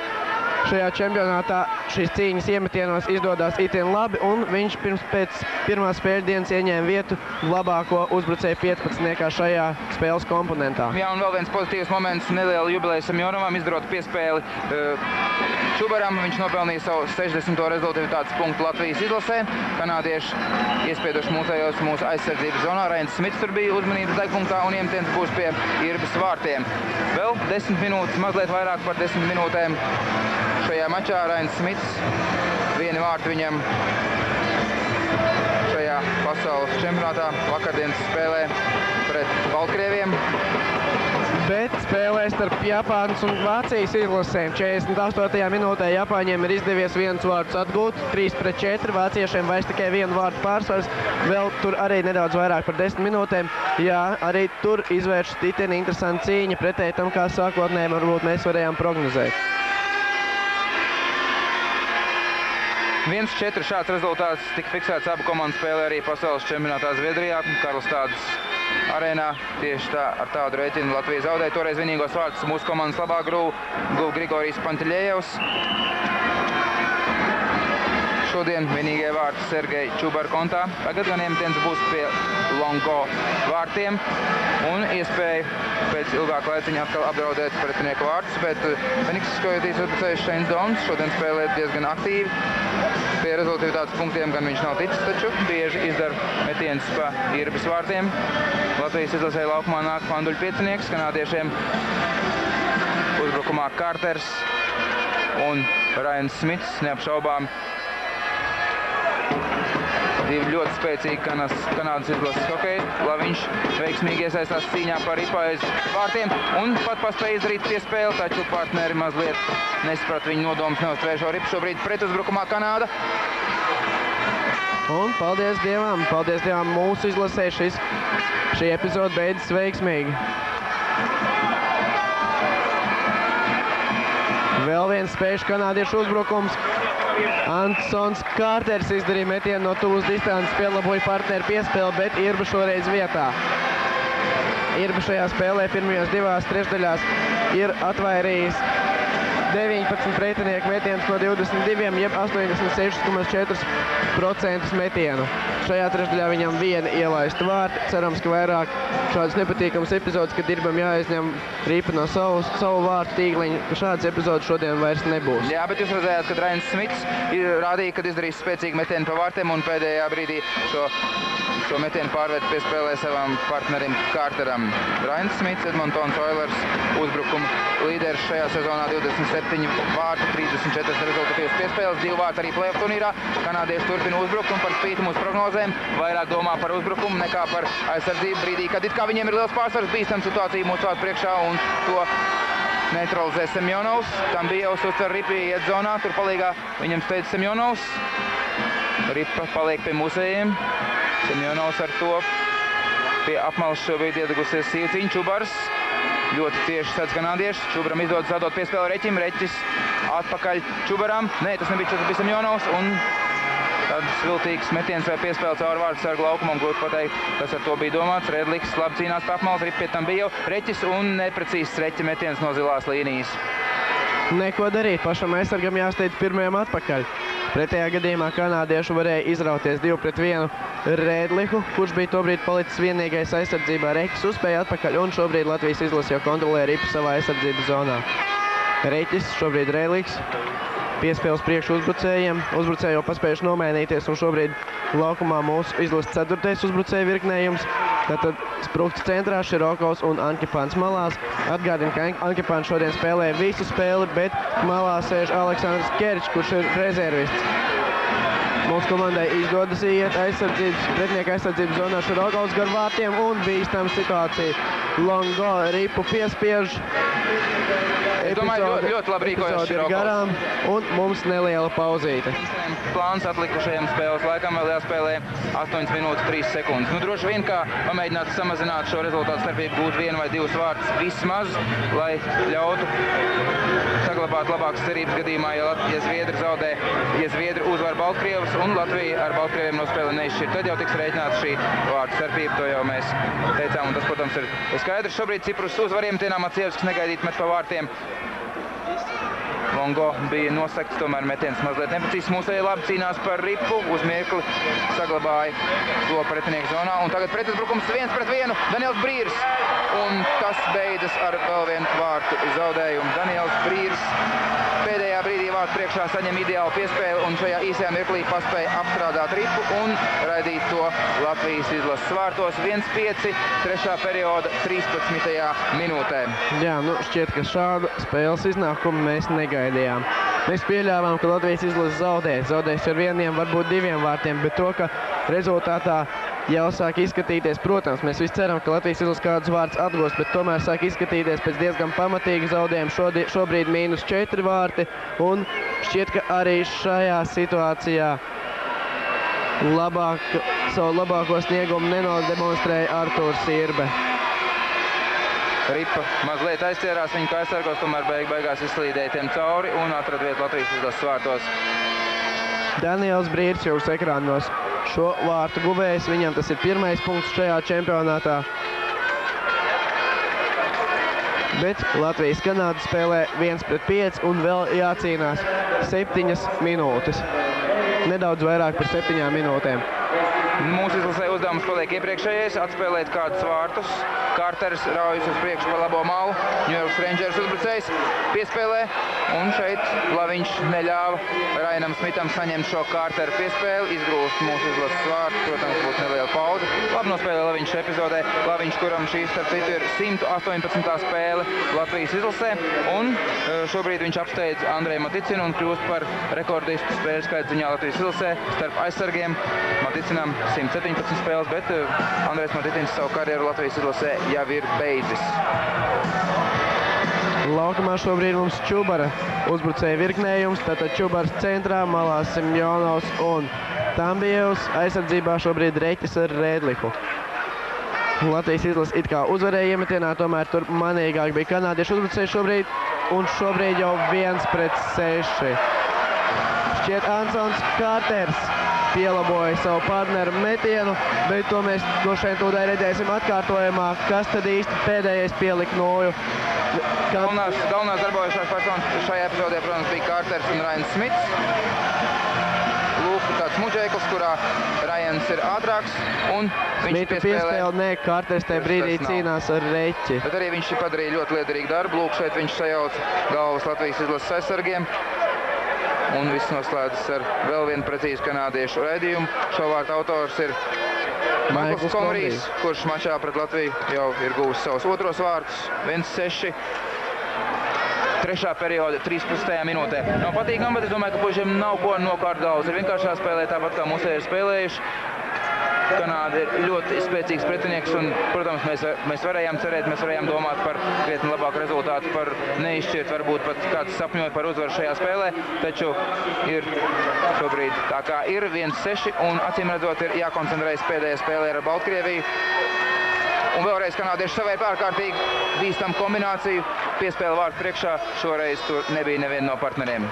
šajā čempionātā šīs cīņas iemetienos izdodas itin labi, un viņš pēc pirmās spēļu dienas ieņēma vietu labāko uzbrucēju 15. šajā spēles komponentā. Jā, un vēl viens pozitīvs moments, neliela jubileja Semjonovam, izdarot piespēli Čubaram. Viņš nopelnīja savu 60. rezultātu punktu Latvijas izlasē. Kanādieši iespieduši mūsu aizsardzības zonā. Rains Smits tur bija uzmanības degpunktā, un iemetiens būs pie Irbas vārtiem. Vēl 10 minūtes, mazliet vairāk par 10 minūtēm. Šajā mačā Rains Smits, 1 vārtu viņam šajā pasaules čempionātā vakardienas spēlē pret Baltkrieviem. Bet spēlē starp Japānas un Vācijas izlasēm. 48. minūtē Japāņiem ir izdevies 1 vārtus atgūt, 3-4. Vāciešiem vairs tikai 1 vārtu pārsvars. Vēl tur arī nedaudz vairāk par 10 minūtēm. Jā, arī tur izvērš itin interesanta cīņa pretēji tam, kā sākotnēji varbūt mēs varējām prognozēt. 1-4 šāds rezultāts tika fiksēts abu komandu spēlē arī pasaules čempionātā Zviedrijā. Karlstādas arēnā. Tieši tā, ar tādu rēķinu Latvija zaudēja. Toreiz vienīgos vārtus mūsu komandas labā guva Grigorijs Pantiļējevs. Šodien vienīgie vārti Sergei Čubar kontā. Tagad gan iemetiens būs pie Longo vārtiem un iespēja pēc ilgāka laiciņa atkal apdraudēt pretinieku vārtus, bet Feniks Skojotīs uzbrucējs Šeins Doms šodien spēlē diezgan aktīvi. Pie rezultātātes punktiem gan viņš nav ticis, taču bieži izdara metienus pa Irbas vārtiem. Latvijas izlasē laukumā nāk Panduļu piecinieks, kanādiešiem uzbrukumā Kārters un Rainis Smits, neapšaubām. Divi ļoti spēcīgi Kanādas izlases hokeji. Laviņš veiksmīgi iesaistās cīņā par ripu aiz vārtiem un pat paspēja izdarīt piespēli, taču partneri mazliet nesaprat viņu nodomus, neuztvēr šo ripu. Šobrīd pretuzbrukumā Kanāda. Un paldies Dievam mūsu izlasē šī epizode beidzas veiksmīgi. Vēl viens spējuši kanādiešu uzbrukums. Antons Kārters izdarīja metienu no tuvas distances, pielaboja partneru piespēli, bet Irba šoreiz vietā. Irba šajā spēlē pirmajās divās trešdaļās ir atvairījis 19 pretinieku metienus no 22, jeb 86,4% metienu. Šajā trešdaļā viņam viena ielaista vārti. Cerams, ka vairāk šādas nepatīkamas epizodes, kad Irbam jāaizņem ripa no savu vārtu tīkliņu, ka šādas epizodes šodien vairs nebūs. Jā, bet jūs redzējāt, kad Rainis Smits rādīja, kad izdarīs spēcīgu metienu pa vārtiem un pēdējā brīdī šo metienu pārvērt piespēlē savam partnerim Kārteram. Rainis Smits, Edmontons Oilers uzbrukuma līderis šajā sezonā, 27 vārti, 34 rezultatīvas piespēles, 2 vārti arī play-off turnīrā. Kanādieši turpina uzbrukumu par spīti mūsu prognozēm, vairāk domā par uzbrukumu nekā par aizsardzību brīdī, kad it kā viņiem ir liels pārsvars, bīstam situācija mūsu vārtu priekšā un to neutralizē Semjonovs. Tam bija uztver Ripi iet zonā, tur palīgā viņam steidz Semjonovs. Ripa paliek pie mūsējiem. Semjonovs ar to pie apmalas šobrīd iedegusies Sīvciņa Čubars. Ļoti cieši sadz kanādieši. Čubaram izdodas atdot piespēli Reķim. Reķis atpakaļ Čubaram. Nē, tas nebija Čubars, bija Semjonovs. Un tāds viltīgs metiens vai piespēle caur vārdu sargu laukumam. Grūti pateikt, kas ar to bija domāts. Redliks labi cīnās pa apmalas. Ripa pie tam bija jau Reķis un neprecīzs Reķa metiens no zilās līnijas. Neko darīt, pašam aizsargam jāsteidz pirmajam atpakaļ. Pretējā gadījumā kanādieši varēja izrauties 2-1 Redliku, kurš bija tobrīd palicis vienīgais aizsardzībā. Reķis uzspēja atpakaļ un šobrīd Latvijas izlase jau kontrolē ripu savā aizsardzības zonā. Reķis, šobrīd Redliks, piespēles priekšu uzbrucējiem. Uzbrucēji jau paspējuši nomainīties un šobrīd laukumā mūsu izlases 4. uzbrucēju virknējums. Tātad Sprukts centrā, Širokovs un Ankipāns malās. Atgādina, ka Ankipāns šodien spēlē visu spēli, bet malā sēž Aleksandrs Keričs, kurš ir rezervists. Mūsu komandai izdodas iet pretinieku aizsardzības zonā Širokovs gar vārtiem un bīstam situācija. Longo ripu piespiež. Es domāju, ļoti labi rīkojas Širokovs. Garām un mums neliela pauzīte. Plāns atlikušajam spēles laikam vēl jāspēlē 8 minūtes 3 sekundes. Nu, droši vien, kā pamēģināt samazināt šo rezultātu starpību, gūt 1 vai 2 vārtus vismaz, lai ļautu saglabāt labākas cerības gadījumā, ja Zviedri zaudē, ja Zviedri uzvar Baltkrievus un Latvija ar Baltkrieviem nospēli neizšķir. Tad jau tiks rēķināts šī vārtu starpība, to jau mēs teicām, un tas, protams, ir skaidrs. Šobrīd Ciprus uzvariem tienā Macievskis negaidīt met pa vārtiem. Longo bija nosakts, tomēr metiens mazliet neprecīzs. Mūsēji labi cīnās par ripu, uz mirkli saglabāja to pretinieku zonā. Un tagad pretuzbrukums 1-1, Daniels Brīrs. Un tas beidzas ar vēl vienu vārtu zaudējumu. Daniels Brīrs pēdējā brīdī vārtu priekšā saņem ideālu piespēli un šajā īsajā mirklī paspēja apstrādāt ripu un raidīt to Latvijas izlases vārtos. 1-5, 3. perioda 13. minūtē. Jā, nu šķiet, ka šādu spēles iznākumu mēs negaidījām. Mēs pieļāvām, ka Latvijas izlase zaudēs ar 1, varbūt 2 vārtiem, bet to, ka rezultātā jau sāk izskatīties, protams, mēs visi ceram, ka Latvijas izlase kādus vārdus atgūs, bet tomēr sāk izskatīties pēc diezgan pamatīga zaudējuma. Šobrīd -4 vārti, un šķiet, ka arī šajā situācijā savu labāko sniegumu nenodemonstrēja Artūrs Irbe. Ripa mazliet aizķērās, viņa kā aizsargos, tomēr beigās izslīdēja tiem cauri un atrada vietu Latvijas izlases vārtos. Daniels Brīrs jūs ekrānos šo vārtu guvējs, viņam tas ir 1. punkts šajā čempionātā. Bet Latvijas-Kanāda spēlē 1-5 un vēl jācīnās 7 minūtes. Nedaudz vairāk par 7 minūtēm. Mūsu izlasē uzdevums paliek iepriekšējais, atspēlēt kādus vārtus. Kārters raujas uz priekšu pa labo malu. New York Rangers uzbrucējs piespēlē. Un šeit Laviņš neļāva Rainam Smitam saņemt šo Kārteru piespēli. Izgrūst mūsu izlases vārtu. Protams, būs neliela pauze. Labi nospēlē Laviņš epizodē. Laviņš, kuram šī starp citu ir 118. spēle Latvijas izlasē. Un šobrīd viņš apsteidz Andreju Maticinu un kļūst par rekordistu spēļu skaita ziņā Latvijas izlasē starp aizsargiem. Maticinam 117 spēles, bet Andrejs Maticins savu karjeru Latvijas izlasē jau ir beidzis. Laukumā šobrīd mums Čubara uzbrucēja virknējums, tātad Čubars centrā, malā Simjonovs un Tambijevs. Aizsardzībā šobrīd Reķis ar Rēdliku. Latvijas izlase it kā uzvarēja iemetienā, tomēr tur manīgāk bija kanādiešu uzbrucēji šobrīd, un šobrīd jau 1-6. Šķiet Ansons Kārters pielaboja savu partneru metienu, bet to mēs no šeit tūdai redzēsim atkārtojumā, kas tad īsti pēdējais pielika noju. Galvenās darbojušās personas šajā epizodē, protams, bija Kārters un Rainis Smits. Lūk, tāds muģēklis, kurā Rainis ir ātrāks, un viņš piespēle, nē, Kārters tajā brīdī cīnās ar Reķi. Bet arī viņš padarīja ļoti liederīgu darbu. Lūk, šeit viņš sajauc galvas Latvijas izlases aizsargiem. Un viss noslēdzas ar vēl vienu precīzu kanādiešu raidījumu. Šo vārtu autors ir Maikls Komrijs, kurš mačā pret Latviju jau ir guvis savus otros vārtus. 1-6. Trešā perioda, 13. minūtē. Nav patīkami, bet es domāju, ka puišiem nav ko nokārt galvas. Ir vienkārši jāspēlē tāpat, kā mūsēji ir spēlējuši. Kanāda ir ļoti spēcīgs pretinieks un, protams, mēs varējām cerēt, mēs varējām domāt par krietni labāku rezultātu, par neizšķirt, varbūt pat kāds sapņot par uzvaru šajā spēlē, taču ir šobrīd tā kā ir 1-6 un acīm redzot ir jākoncentrējas pēdējā spēlē ar Baltkrieviju. Un vēlreiz kanādieši savēr ārkārtīgi bīstam kombināciju, piespēle vārtu priekšā, šoreiz tur nebija neviena no partneriem.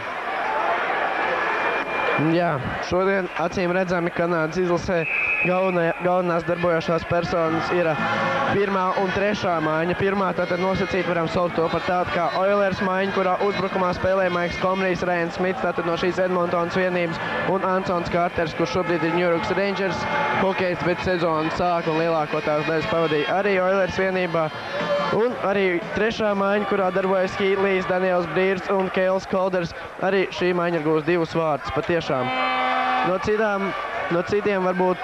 Jā, šodien acīm redzami Kanādas izlasē galvenās darbojošās personas ir 1. un 3. maiņa. Pirmā tātad nosacīt varam saukt to par tādu kā Oilers maiņu, kurā uzbrukumā spēlē Maiks Komrijs, Rainis Smits, tātad no šīs Edmontonas vienības, un Ansons Kārters, kurš šobrīd ir New York Rangers hokejs, bet sezonu sāk un lielāko tās daļas pavadīja arī Oilers vienībā. Un arī 3. maiņa, kurā darbojas Hītlijs, Daniels Brīrs un Keils Kolders. Arī šī maiņa ir gūs 2 vārtus, patiešām. No citiem varbūt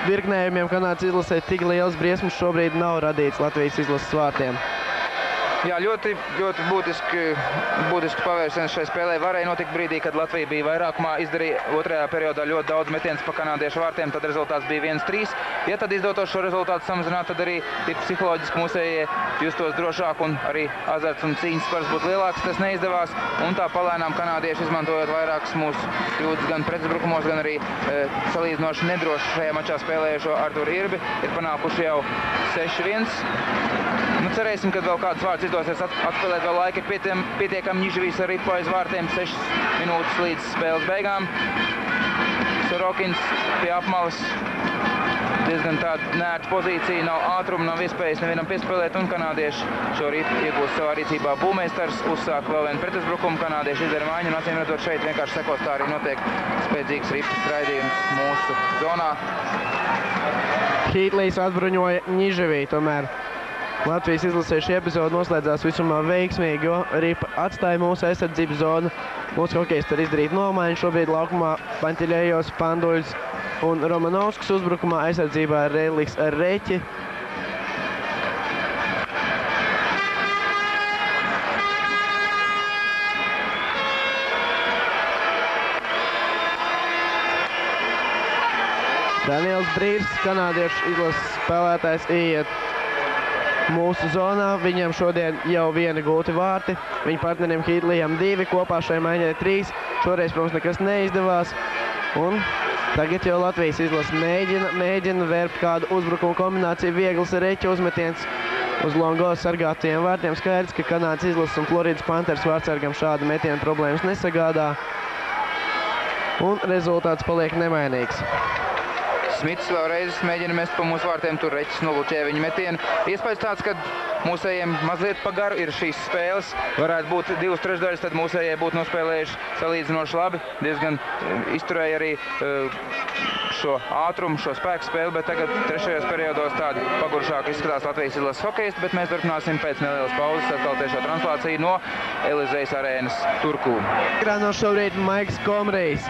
virknējumiem Kanādas izlasē tik liels briesmas šobrīd nav radīts Latvijas izlases vārtiem. Jā, ļoti būtiski pavērsiens šai spēlē varēja notikt brīdī, kad Latvija bija vairākumā, izdarīja otrajā periodā ļoti daudz metienus pa kanādiešu vārtiem, tad rezultāts bija 1-3. Ja tad izdotos šo rezultātu samazināt, tad arī psiholoģiski mūsējie justos drošāk un arī azarts un cīņas spars būtu lielāks. Tas neizdevās, un tā palēnām kanādieši izmantojot vairākas mūsu kļūdas gan pretuzbrukumos, gan arī salīdzinoši nedroši šajā mačā spēlējušo Arturu Irbi, ir panākuši jau 6-1. Nu, cerēsim, ka vēl kāds vārds izdosies atspēlēt, vēl laika ir pietiekami Ņižavīs ar ripu aiz vārtiem, 6 minūtes līdz spēles beigām. Sorokins pie apmalas, diezgan tāda neērta pozīcija, nav ātruma, nav iespējas nevienam piespēlēt, un kanādieši šo ripu iegūst savā rīcībā. Būmeistars uzsāk vēl vienu pretuzbrukumu, kanādieši izdara maiņu, un acīm redzot šeit vienkārši sekos tā arī notiek spēcīgs ripas raidījums mūsu zonā. Hītlijs atbruņoja Ņižavī, tomēr Latvijas izlasē šī epizode noslēdzās visumā veiksmīgi, jo ripa atstāja mūsu aizsardzības zonu. Mūsu hokejisti var izdarīt nomaiņu. Šobrīd laukumā Pantiļejos, Panduļs un Romanovskis, uzbrukumā aizsardzībā Rēdliks ar Reķi. Daniels Brīrs, kanādiešu izlases spēlētājs, iet mūsu zonā. Viņam šodien jau 1 gūti vārti. Viņa partneriem Hītlijam 2, kopā šai maiņai 3. Šoreiz, protams, nekas neizdevās. Un tagad jau Latvijas izlase mēģina vērpt kādu uzbrukumu kombināciju. Viegls Reķa uzmetiens uz Longos sargātajiem vārtiem. Skaidrs, ka Kanādas izlases un Floridas Panthers vārtsargam šāda metiena problēmas nesagādā. Un rezultāts paliek nemainīgs. Smits vēlreiz mēģina mest pa mūsu vārtiem, tur Reķis noluķē viņa metienu. Iespējas tāds, ka mūsējiem mazliet pa garu ir šīs spēles. Varētu būt 2/3, tad mūsējie būtu nospēlējuši salīdzinoši labi. Diezgan izturēja arī šo ātrumu, šo spēku spēli, bet tagad trešajos periodos tādi pagurušāki izskatās Latvijas izlases hokejisti, bet mēs turpināsim pēc nelielas pauzes atkal tiešo translāciju no Elizejas arēnas Turku. Ekrānos šobrīd Maiks Komrejs.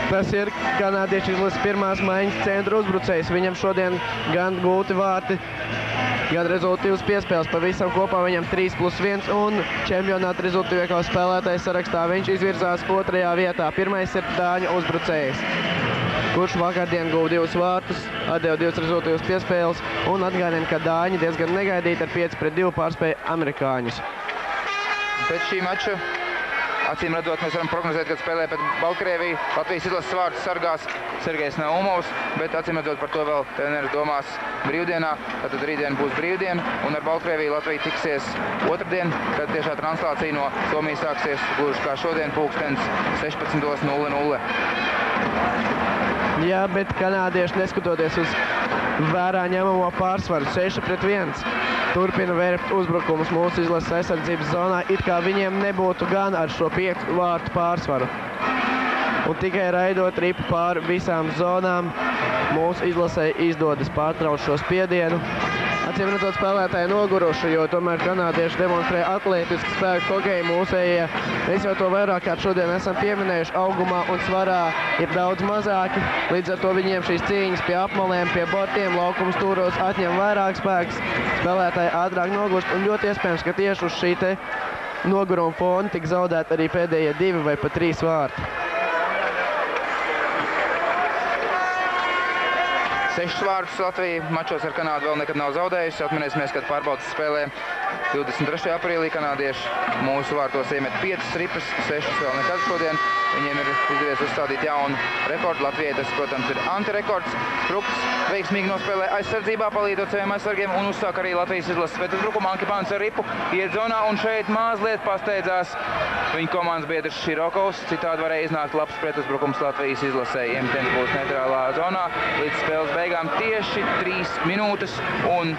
Tas ir kanādiešu izlases pirmās maiņas centra uzbrucējs. Viņam šodien gan gūti vārti, gan rezultīvas piespēles. Pavisam kopā viņam 3+1 un čempionāta rezultīvākā spēlētāja sarakstā viņš izvirzās 2. vietā. Pirmais ir dāņu uzbrucējs, kurš vakardien guva 2 vārtus, atdeva 2 rezultīvas piespēles un atgādina, ka dāņi diezgan negaidīti ar 5-2 pārspēja amerikāņus. Pēc šī mača, acīm redzot, mēs varam prognozēt, kad spēlē pret Baltkrieviju. Latvijas izlases vārtus sargās Sergejs Naumovs, bet acīm redzot par to vēl treneris domās brīvdienā. Tātad rītdien būs brīvdiena un ar Baltkrieviju Latvija tiksies otrdien, kad tiešā translācija no Somijas sāksies gluži kā šodien pulkstens 16:00. Jā, bet kanādieši, neskatoties uz vērā ņemamo pārsvaru 6-1, turpina vērpt uzbrukumus mūsu izlases aizsardzības zonā, it kā viņiem nebūtu gan ar šo 5 vārtu pārsvaru. Un tikai raidot ripu pāri visām zonām, mūsu izlasē izdodas pārtraukt šo spiedienu. Acīm redzot, spēlētāji noguruši, jo tomēr kanādieši demonstrē atlētisku spēku hokeju. Mūsējie, mēs jau to vairāk kā šodien esam pieminējuši, augumā un svarā ir daudz mazāki. Līdz ar to viņiem šīs cīņas pie apmalēm, pie bortiem, laukuma stūros atņem vairāk spēks. Spēlētāji ātrāk nogurst un ļoti iespējams, ka tieši uz šī te noguruma fona tik zaudēt arī pēdējie 2 vai pat 3 vārti. 6 vārtus Latvija mačos ar Kanādu vēl nekad nav zaudējusi. Atminēsimies, kad pārbaudas spēlē 23. aprīlī kanādieši mūsu vārtos iemet 5 ripas, 6 vēl nekad šodien. Viņiem ir izdevies uzstādīt jaunu rekordu. Latvijai tas, protams, ir antirekords. Sprukts veiksmīgi nospēlē aizsardzībā, palīdzot saviem aizsargiem un uzsāk arī Latvijas izlases pretuzbrukumu. Anki Pāns ar ripu iet zonā un šeit mazliet pasteidzās viņa komandas biedrs Širokovs. Citādi varēja iznākt labs pretuzbrukums Latvijas izlasē. Iemetiens būs neitrālā zonā līdz spēles beigām tieši 3 minūtes. Un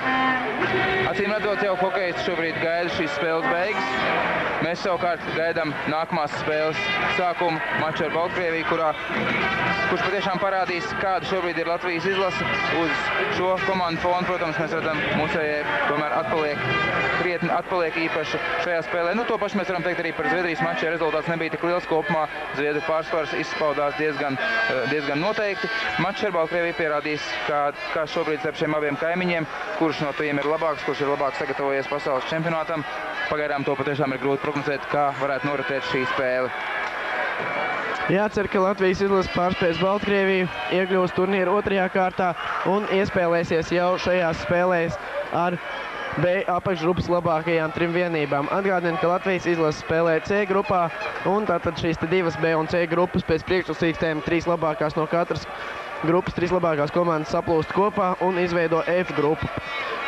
acīm redzot, jau hokejisti šobrīd gaida šīs spēles beigas. Mēs savukārt gaidām nākamās spēles sākumu maču ar Baltkrieviju, kurš patiešām parādīs, kāda šobrīd ir Latvijas izlase. Uz šo komandu fonu, protams, mēs redzam, mūsējie tomēr krietni atpaliek īpaši šajā spēlē. Nu, to pašu mēs varam teikt arī par Zviedrijas maču. Rezultāts nebija tik liels kopumā. Zviedru pārsvars izpaudās diezgan noteikti. Mačs ar Baltkrieviju pierādīs, kā šobrīd starp šiem abiem kaimiņiem, kurš no tiem ir labāks, kurš ir labāk sagatavojies pasaules čempionātam. Pagaidām to patiešām ir grūti prognozēt, kā varētu noritēt šī spēle. Jācer, ka Latvijas izlase pārspēs Baltkrieviju, iekļūs turnīru 2. kārtā un iespēlēsies jau šajās spēlēs ar B apakšgrupas labākajām 3 vienībām. Atgādina, ka Latvijas izlase spēlē C grupā un tātad šīs 2 B un C grupas pēc priekšlasīkstēm 3 labākās no katras grupas, 3 labākās komandas saplūst kopā un izveido F grupu.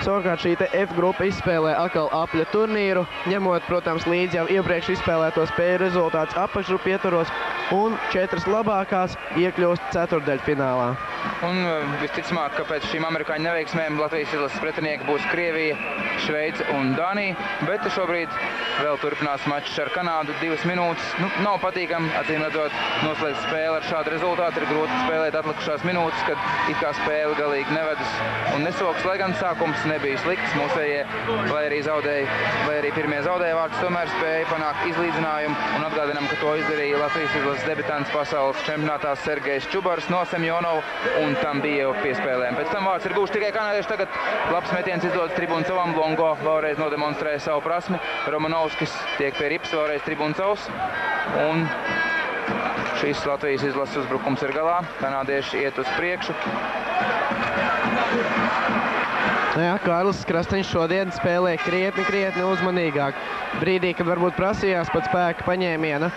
Savukārt šī te F grupa izspēlē atkal apļa turnīru, ņemot, protams, līdz jau iepriekš izspēlēto spēļu rezultāts apakšgrupu ietvaros, un 4 labākās iekļūst ceturtdaļfinālā. Un visticamāk, ka pēc šīm amerikāņu neveiksmēm Latvijas izlases pretinieki būs Krievija, Šveice un Dānija, bet šobrīd vēl turpinās mačs ar Kanādu 2 minūtes. Nu, nav patīkami, acīm redzot, noslēgt spēli ar šādu rezultātu. Ir grūti spēlēt atlikušās minūtes, kad it kā spēle galīgi nevedas un nesoks, lai gan sākums nebija slikts. Mūsējie, lai arī pirmie zaudēja vārtus, tomēr spēja panākt izlīdzinājumu un atgādinām, ka to izdarīja Latvijas izlases debitants pasaules čempionātā Sergejs Čubars no Semjonovu un tam bija jau piespēlēm. Pēc tam vārds ir gūši tikai kanādieši. Tagad labs metiens izdodas tribūnu savam. Longo vēlreiz nodemonstrēja savu prasmi. Romanovskis tiek pie rips, vēlreiz tribūnu savs. Un šīs Latvijas izlases uzbrukums ir galā. Kanādieši iet uz priekšu. Jā, Kārlis Krastiņš šodien spēlē krietni uzmanīgāk. Brīdī, kad varbūt prasījās pat spēka paņēmiena,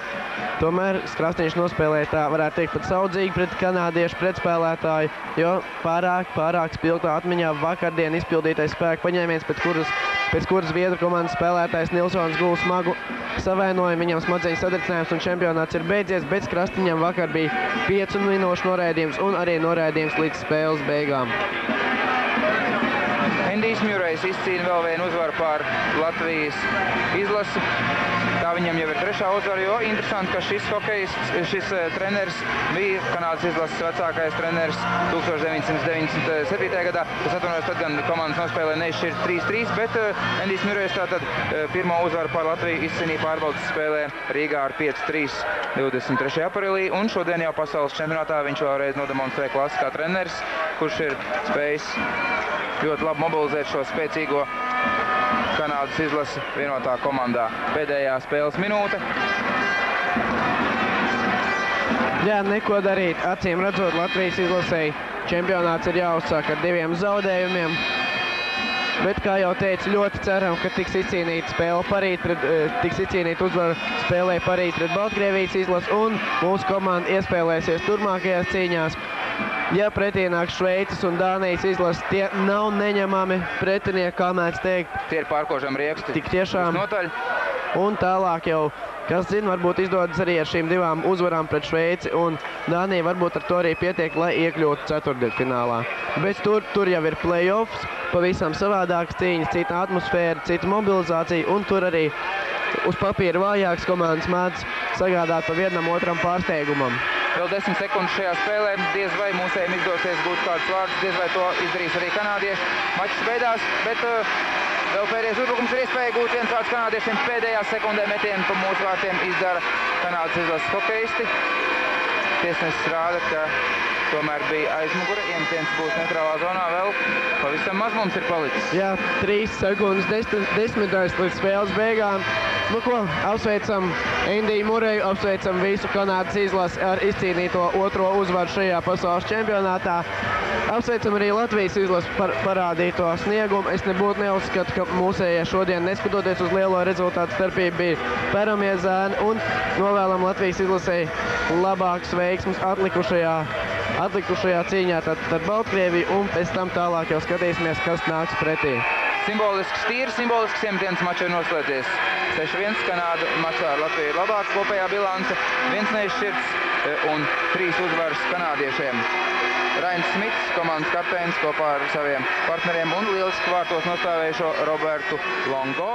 tomēr Krastiņš nospēlēja tā, varētu teikt, pat saudzīgi pret kanādiešu pretspēlētāju, jo pārāk spilgtā atmiņā vakardien izpildītais spēka paņēmiens, pēc kuras Zviedru komandas spēlētājs Nilsons guva smagu savainojumu, viņam smadzeņu sadrcinājums un čempionāts ir beidzies, bet Krastiņam vakar bija 5 minūšu noraidījums un arī noraidījums līdz spēles beigām. Endijs Mjurejs izcīna vēl vienu uzvaru pār Latvijas izlasi. Tā viņam jau ir 3. uzvara, jo interesanti, ka šis treneris bija Kanādas izlases vecākais treneris 1997. gadā. Tas atvainojas, tad gan komandas nospēlē neizšķirt 3-3, bet Endijs Mjurejs tātad pirmo uzvaru pār Latviju izcīnīja pārbaudas spēlē Rīgā ar 5-3 23. aprīlī, un šodien jau pasaules čempionātā viņš vēlreiz nodemonstrē klasi kā treneris, kurš ir spējis ļoti labi mobilizēt šo spēcīgo Kanādas izlasi vienotā komandā. Pēdējā spēles minūte. Jā, neko darīt. Acīm redzot, Latvijas izlasei čempionāts ir jāuzsāk ar 2 zaudējumiem. Bet, kā jau teicu, ļoti ceram, ka tiks izcīnīta spēle parīt, tiks izcīnīta uzvara spēlē parīt pret Baltkrievijas izlasi, un mūsu komanda iespēlēsies turmākajās cīņās. Ja pretī nāk Šveices un Dānijas izlases, tie nav neņemami pretinieki, kā mēdz teikt. Tie ir pārkožami rieksti. Tik tiešām. Visnotaļ. Un tālāk jau, kas zina, varbūt izdodas arī ar šīm 2 uzvarām pret Šveici, un Dānija varbūt ar to arī pietiek, lai iekļūtu ceturtdaļfinālā. Bet tur jau ir play-offs, pavisam savādākas cīņas, cita atmosfēra, cita mobilizācija, un tur arī uz papīra vājākas komandas mēdz sagādāt pa vienam otram pārsteigumam. Vēl 10 sekundes šajā spēlē, diez vai mūsējiem izdosies gūt kādus vārdus, diez vai to izdarīs arī kanādieši. Mačs beidās, bet vēl pēdējais uzbrukums ir iespēja gūt viens vārds kanādiešiem. Pēdējā sekundē metienu pa mūsu vārtiem izdara Kanādas izlases hokeisti. Tiesnesis rāda, ka tomēr bija aizmugure, iemetiens būs neitrālā zonā, vēl pavisam maz mums ir palicis. Jā, 3 sekundes, 10 līdz spēles beigām. Nu ko, apsveicam Endiju Mureju, apsveicam visu Kanādas izlasi ar izcīnīto 2. uzvaru šajā pasaules čempionātā. Apsveicam arī Latvijas izlasi par parādīto sniegumu. Es nebūtu neuzskatu, ka mūsējie šodien, neskatoties uz lielo rezultātu starpību, bija peramie zēni, un novēlam Latvijas izlasei labāks veiksmus atlikušajā cīņā ar Baltkrieviju, un pēc tam tālāk jau skatīsimies, kas nāks pretī. Simbolisks tīri, simbolisks iemetiens mačā ir noslēdzies. 6-1 Kanāda mačā ar Latviju ir labāka kopējā bilance, 1 neizšķirts un 3 uzvaras kanādiešiem. Rainis Smits, komandas kapteinis kopā ar saviem partneriem un lieliski vārtos nostāvējušo Robertu Longo.